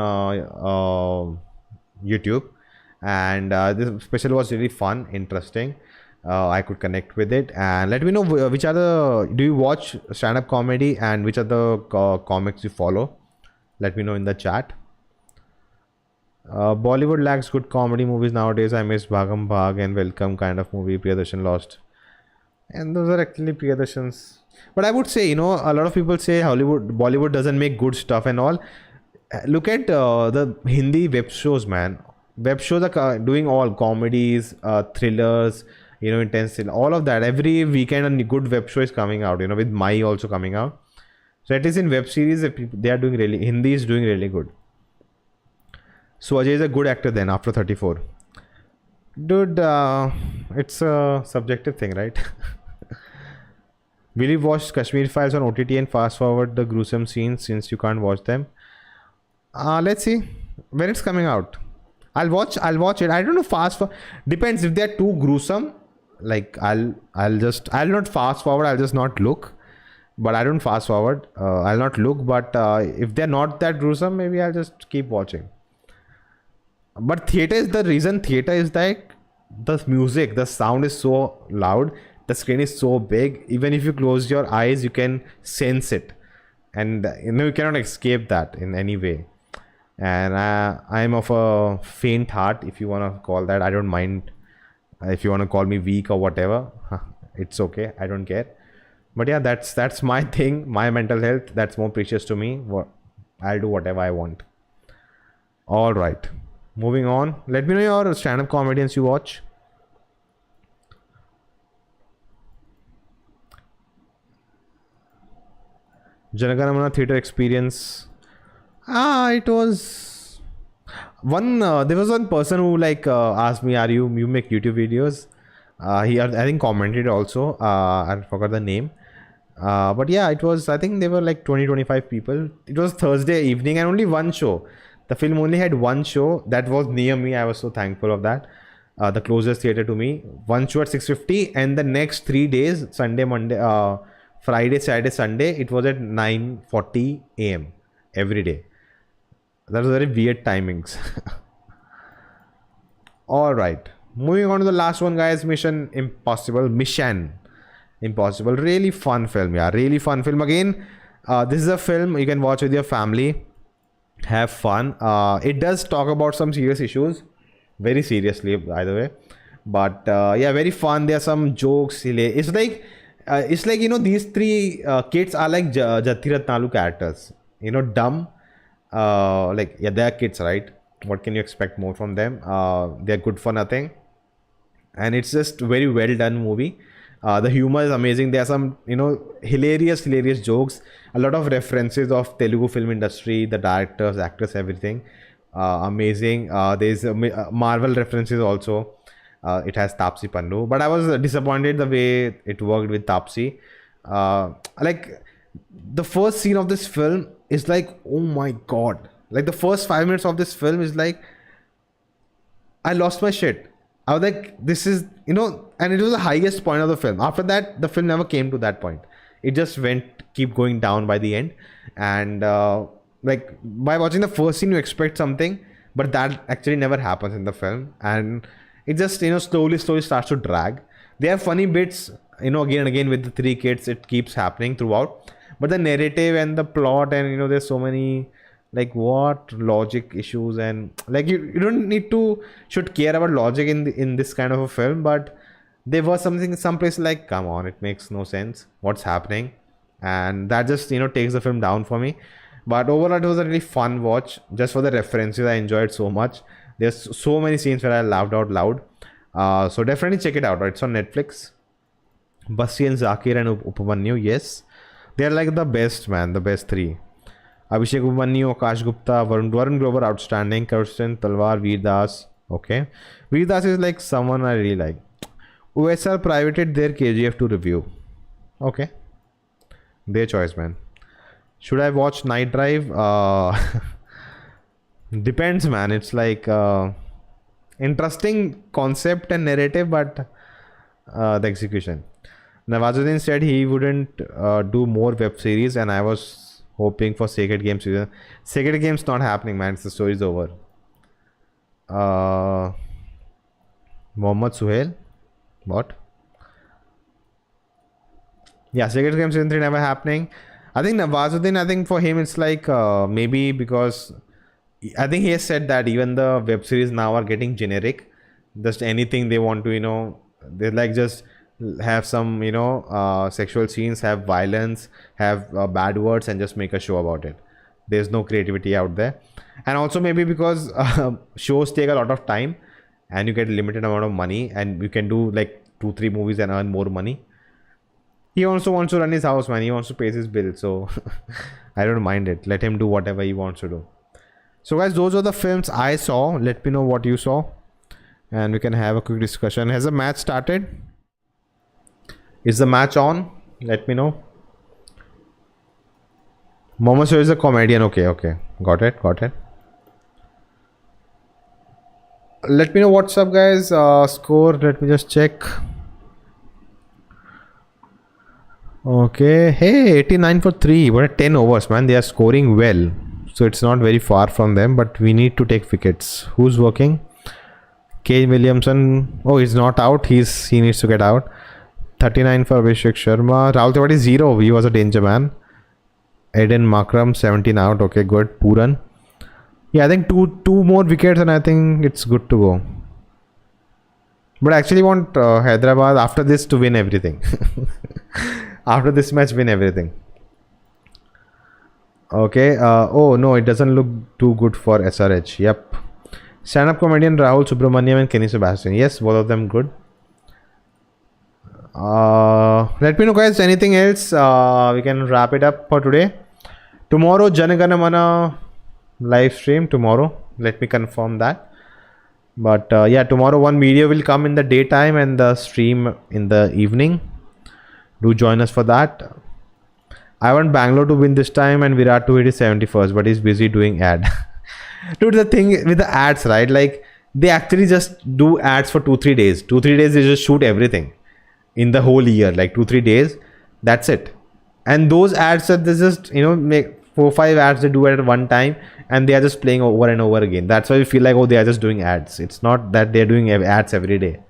YouTube. And this special was really fun, interesting. I could connect with it, and let me know which are the do you watch stand-up comedy and which are the comics you follow. Let me know in the chat. Bollywood lacks good comedy movies nowadays. I miss Bhagam Bhag and Welcome kind of movie Priyadarshan lost, and those are actually Priyadarshan's. But I would say, a lot of people say Bollywood doesn't make good stuff and all. Look at the Hindi web shows, man. Web shows are doing all comedies, thrillers, intense, all of that. Every weekend a good web show is coming out, with Mai also coming out. So at least in web series, they are doing really, Hindi is doing really good. So Ajay is a good actor then after 34. Dude, it's a subjective thing, right? Will you watch Kashmir Files on OTT and fast forward the gruesome scenes since you can't watch them? Let's see when it's coming out. I'll watch it. I don't know, depends if they're too gruesome. Like I'll not fast forward. I'll just not look. But I don't fast forward. I'll not look. But if they're not that gruesome, maybe I'll just keep watching. But theater is the reason. Theater is like the music, the sound is so loud, the screen is so big. Even if you close your eyes, you can sense it, and you cannot escape that in any way. And I'm of a faint heart, if you want to call that. I don't mind if you want to call me weak or whatever. It's okay, I don't care. But yeah, that's my thing, my mental health. That's more precious to me. I'll do whatever I want. All right, moving on. Let me know your stand-up comedians you watch. Janaganamana theater experience. It was one. There was one person who asked me, "Are you make YouTube videos?" He I think commented also. I forgot the name. But yeah, it was. I think there were like 20-25 people. It was Thursday evening and only one show. The film only had one show that was near me. I was so thankful of that. The closest theater to me. One show at 6:50, and the next 3 days, Sunday, Monday, Friday, Saturday, Sunday, it was at 9:40 a.m. every day. That was very weird timings. All right, moving on to the last one, guys. Mission Impossible. Really fun film. Yeah, really fun film. Again, this is a film you can watch with your family. Have fun. It does talk about some serious issues, very seriously, by the way. But yeah, very fun. There are some jokes. It's like these three kids are like Jathiratnalu characters. Dumb. Yeah, they're kids, right? What can you expect more from them? They're good for nothing, and it's just very well done movie. The humor is amazing. There are some hilarious jokes, a lot of references of Telugu film industry, the directors, actors, everything. Amazing. There's Marvel references also. It has Taapsee Pannu, but I was disappointed the way it worked with Taapsee. Like the first scene of this film is like, oh my god, like the first 5 minutes of this film is like, I lost my shit. I was like, this is, and it was the highest point of the film. After that, the film never came to that point. It just keep going down by the end. And like by watching the first scene, you expect something, but that actually never happens in the film. And it just, slowly starts to drag. They have funny bits, again and again with the three kids, it keeps happening throughout. But the narrative and the plot, and there's so many like what logic issues, and like you don't need to should care about logic in this kind of a film, but there was something some place like, come on, it makes no sense what's happening, and that just takes the film down for me. But overall, it was a really fun watch. Just for the references, I enjoyed so much. There's so many scenes where I laughed out loud. So definitely check it out. Right? It's on Netflix. Basi and Zakir and Upamanyu, yes, they're like the best, man, the best three. Abhishek Upamanyu, Akash Gupta, Varun Grover, outstanding. Kirsten Talwar, Veer Das. Okay. Veer Das is like someone I really like. USR privated their KGF to review. Okay. Their choice, man. Should I watch Night Drive? Depends, man. It's like interesting concept and narrative, but the execution. Nawazuddin said he wouldn't do more web series, and I was hoping for Sacred Games season. Sacred Games not happening, man. The story's over. Mohammad Suhail. What? Yeah, Sacred Games season 3 never happening. I think Nawazuddin, I think for him it's like maybe because I think he has said that even the web series now are getting generic. Just anything they want to, they like just have some, sexual scenes, have violence, have bad words, and just make a show about it. There's no creativity out there. And also maybe because shows take a lot of time and you get a limited amount of money, and you can do like 2-3 movies and earn more money. He also wants to run his house, man. He wants to pay his bill. So I don't mind it. Let him do whatever he wants to do. So guys, those are the films I saw. Let me know what you saw, and we can have a quick discussion. Has the match started? Is the match on? Let me know. Momo is a comedian. Okay. Got it. Let me know what's up, guys. Score. Let me just check. Okay. Hey, 89 for 3. What at 10 overs, man. They are scoring well. So it's not very far from them, but we need to take wickets. Who's working? Kane Williamson. Oh, he's not out. He needs to get out. 39 for Abhishek Sharma. Rahul Tewati 0. He was a danger man. Aiden Makram 17 out. Okay, good. Puran. Yeah, I think two more wickets and I think it's good to go. But I actually want Hyderabad after this to win everything. After this match, win everything. Okay. Oh no, it doesn't look too good for SRH. Yep. Stand-up comedian Rahul Subramaniam and Kenny Sebastian. Yes, both of them good. Let me know, guys, anything else. We can wrap it up for today. Tomorrow, Janagana Mana live stream tomorrow. Let me confirm that. But yeah, tomorrow one video will come in the daytime and the stream in the evening. Do join us for that. I want Bangalore to win this time and Virat to hit his 71st, but he's busy doing ad. Dude, the thing with the ads, right? Like they actually just do ads for 2-3 days. 2-3 days they just shoot everything in the whole year, like 2-3 days. That's it. And those ads are they just make 4-5 ads they do at one time, and they are just playing over and over again. That's why you feel like, oh, they are just doing ads. It's not that they're doing ads every day.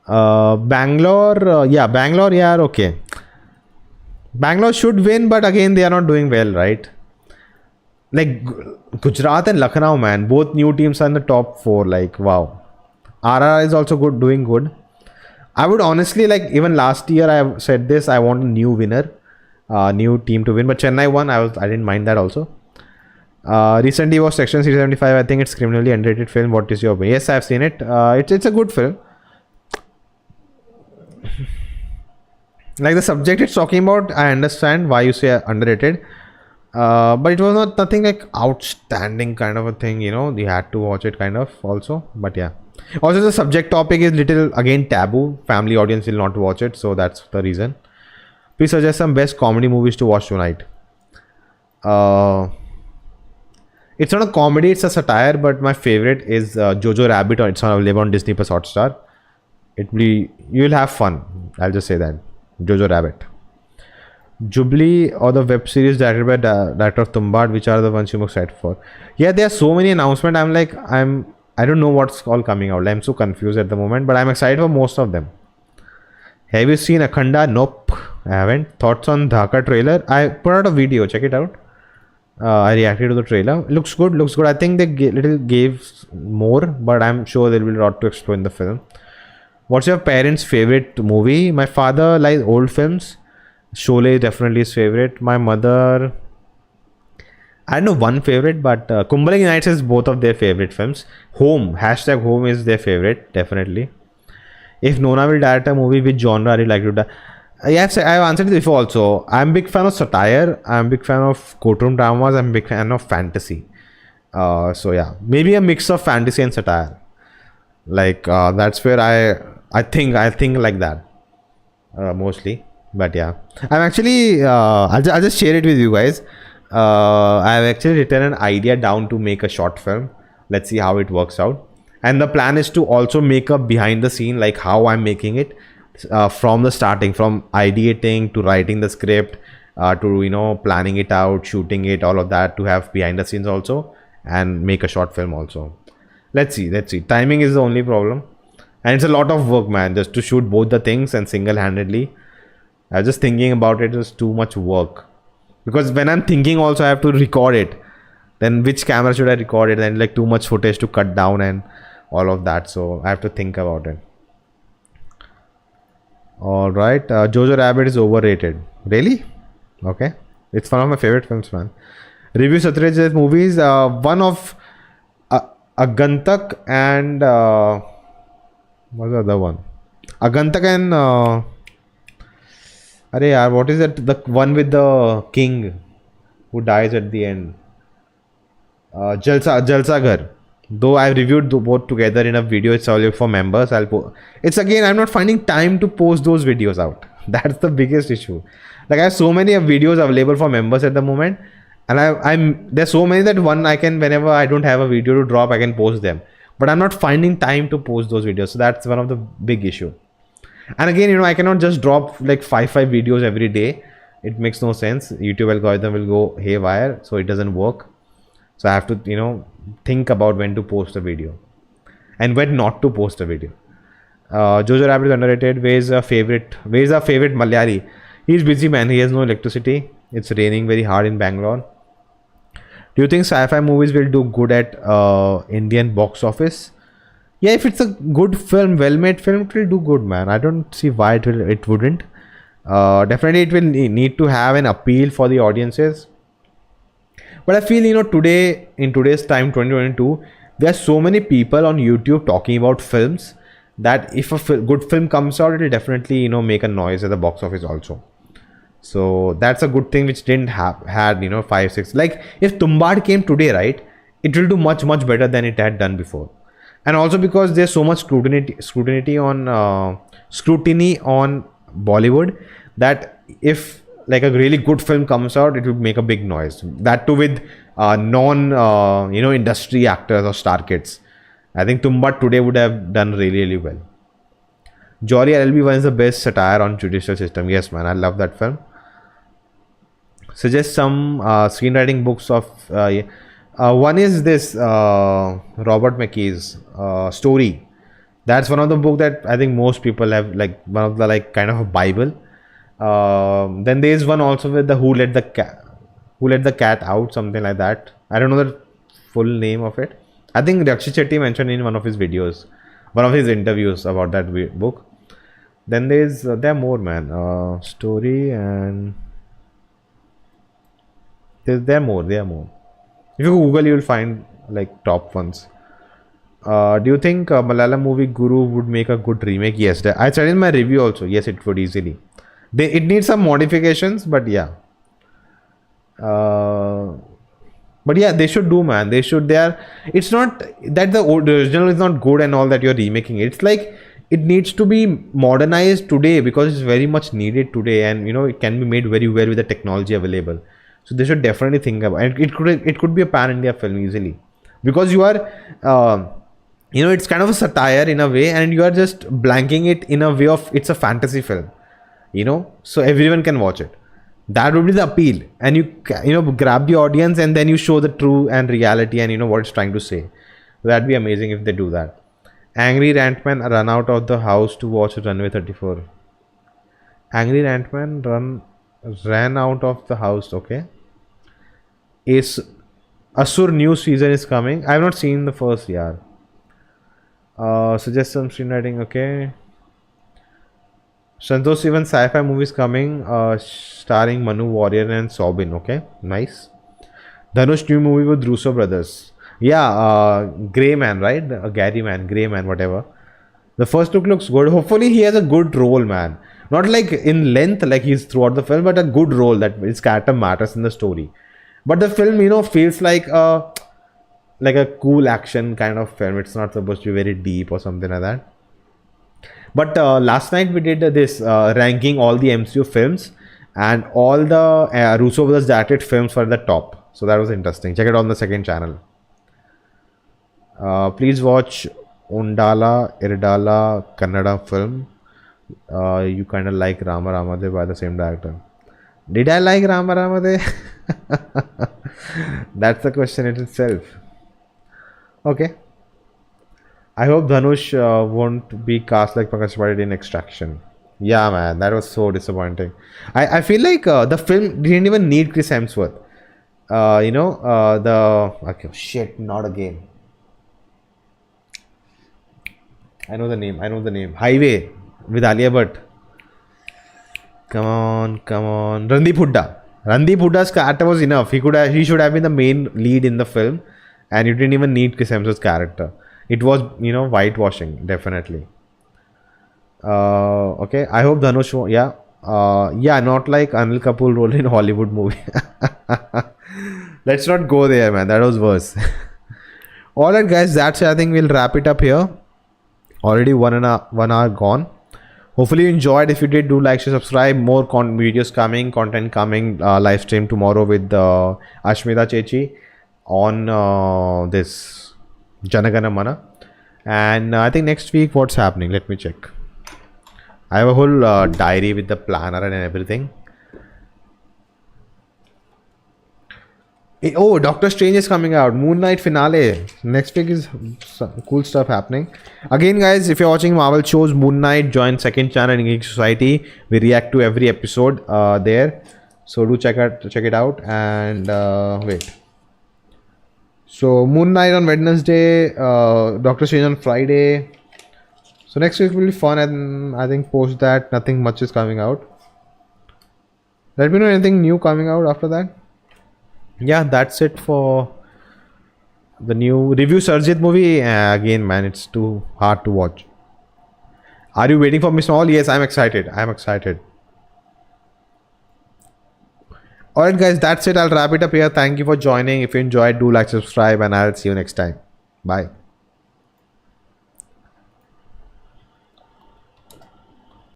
Bangalore, yeah, okay. Bangalore should win, but again they are not doing well, right? Like Gujarat and Lucknow, man, both new teams are in the top 4. Like wow. RR is also good, doing good. I would honestly, like, even last year I said this, I want a new winner, new team to win, but Chennai won. I didn't mind that also. Recently was Section 375. I think it's criminally underrated film. What is your opinion? Yes, I've seen it. It's a good film. Like the subject it's talking about, I understand why you say underrated. But it was nothing like outstanding kind of a thing, you had to watch it kind of also. But yeah. Also the subject topic is little again taboo. Family audience will not watch it, so that's the reason. Please suggest some best comedy movies to watch tonight. It's not a comedy, it's a satire, but my favorite is Jojo Rabbit, or it's on available on Disney Plus Hotstar. You'll have fun. I'll just say that. Jojo Rabbit. Jubilee or the web series directed by director of Tumbad, which are the ones you're excited for? Yeah, there are so many announcements. I don't know what's all coming out. I'm so confused at the moment, but I'm excited for most of them. Have you seen Akhanda? Nope, I haven't. Thoughts on Dhaka trailer? I put out a video. Check it out. I reacted to the trailer. Looks good. Looks good. I think they gave more, but I'm sure there will be a lot to explore in the film. What's your parents' favorite movie? My father likes old films. Sholay definitely his favorite. My mother, I don't know one favorite, but Kumbhaling Nights is both of their favorite films. Home, hashtag Home is their favorite, definitely. If Nona will direct a movie, which genre are you like to do? Yes, I've answered this before also. I'm a big fan of satire. I'm a big fan of courtroom dramas. I'm a big fan of fantasy. So yeah, maybe a mix of fantasy and satire. Like that's where I think like that mostly. But yeah, I'm actually I'll just share it with you guys. I've actually written an idea down to make a short film. Let's see how it works out. And the plan is to also make a behind the scene, like how I'm making it from the starting, from ideating to writing the script to planning it out, shooting it, all of that, to have behind the scenes also and make a short film also. Let's see. Timing is the only problem, and it's a lot of work, man, just to shoot both the things and single-handedly. I was just thinking about it. It's too much work, because when I'm thinking also I have to record it. Then which camera should I record it? And like too much footage to cut down and all of that. So I have to think about it. All right. Jojo Rabbit is overrated. Really? Okay. It's one of my favorite films, man. Review Satyajit's movies. One of Agantak and what's the other one? Agantak and Arey yaar, what is that? The one with the king who dies at the end. Jalsa Ghar. Though I've reviewed both together in a video, it's only for members. It's again, I'm not finding time to post those videos out. That's the biggest issue. Like I have so many videos available for members at the moment, and there's so many that I can, whenever I don't have a video to drop, I can post them. But I'm not finding time to post those videos. So that's one of the big issue. And again, I cannot just drop like five videos every day. It makes no sense. YouTube algorithm will go haywire, so it doesn't work. So I have to, think about when to post a video and when not to post a video. Jojo Rabbit is underrated. Where's our favorite Malayali? He's busy, man. He has no electricity. It's raining very hard in Bangalore. Do you think sci-fi movies will do good at Indian box office? Yeah, if it's a good film, well-made film, it will do good, man. I don't see why it wouldn't. Definitely, it will need to have an appeal for the audiences. But I feel, in today's time, 2022, there are so many people on YouTube talking about films that if a good film comes out, it will definitely, make a noise at the box office also. So that's a good thing which didn't had 5, 6. Like if Tumbad came today, right, it will do much better than it had done before. And also because there's so much scrutiny on Bollywood, that if like a really good film comes out, it would make a big noise. That too with industry actors or star kids. I think Tumbad today would have done really well. Jolly LLB1 is the best satire on judicial system. Yes, man, I love that film. Suggest some screenwriting books of one is this Robert McKee's Story. That's one of the book that I think most people have, like one of the like kind of a Bible. Then there is one also with the Who Let the Cat Out, something like that. I don't know the full name of it. I think Rakshit Shetty mentioned in one of his videos, one of his interviews about that book. Then there are more, man. Story and there are more. If you Google, you will find like top ones. Do you think Malayalam movie Guru would make a good remake? Yes, I said in my review also. Yes, it would easily. It needs some modifications, but yeah. But yeah, they should do, man. It's not that the original is not good and all that you're remaking it. It's like it needs to be modernized today because it's very much needed today, and it can be made very well with the technology available. So they should definitely think about it. It could be a pan India film easily, because you are it's kind of a satire in a way, and you are just blanking it in a way of it's a fantasy film, so everyone can watch it. That would be the appeal, and you grab the audience, and then you show the true and reality, and what it's trying to say. That'd be amazing if they do that. Angry Rantman run out of the house to watch Runway 34. Angry Rantman ran out of the house. Okay. Is Asur new season is coming? I have not seen the first year. Suggest some screenwriting. Okay. Santosh Sivan sci-fi movies coming, starring Manu Warrior and Sobin. Okay, nice. Dhanush new movie with Russo brothers. Yeah, Grey Man, right? Gary Man, Grey Man, whatever. The first look looks good. Hopefully, he has a good role, man. Not like in length, like he's throughout the film, but a good role that his character matters in the story. But the film, feels like a cool action kind of film. It's not supposed to be very deep or something like that. But last night we did this ranking all the MCU films, and all the Russo brothers directed films were at the top. So that was interesting. Check it on the second channel. Please watch Undala Irdala Kannada film. You kind of like Rama Ramade by the same director. Did I like Rama Ramade? That's the question in itself. Okay. I hope Dhanush won't be cast like Pankaj Tripathi in Extraction. Yeah, man, that was so disappointing. I feel like the film didn't even need Chris Hemsworth. Okay, shit, not again. I know the name. Highway with Alia Bhatt. Come on. Randeep Hooda's character was enough. He should have been the main lead in the film, and you didn't even need Chris Hemsworth's character. It was, whitewashing, definitely. Okay, I hope Dhanush, not like Anil Kapoor role in Hollywood movie. Let's not go there, man. That was worse. Alright, guys, that's it. I think we'll wrap it up here. Already 1 hour gone. Hopefully you enjoyed. If you did, do like, share, subscribe. More videos coming, content coming. Live stream tomorrow with Ashmita Chechi on this Janagana Mana. And I think next week what's happening, let me check. I have a whole diary with the planner and everything. Doctor Strange is coming out. Moon Knight finale. Next week is some cool stuff happening. Again, guys, if you're watching Marvel shows, Moon Knight, join second channel in Geek Society. We react to every episode there. So do check it out. And wait. So Moon Knight on Wednesday, Doctor Strange on Friday. So next week will be fun, and I think post that nothing much is coming out. Let me know anything new coming out after that. Yeah, that's it for the new review Sarjit movie. Again, man, it's too hard to watch. Are you waiting for Miss All? Yes, I'm excited. Alright, guys, that's it. I'll wrap it up here. Thank you for joining. If you enjoyed, do like, subscribe, and I'll see you next time. Bye.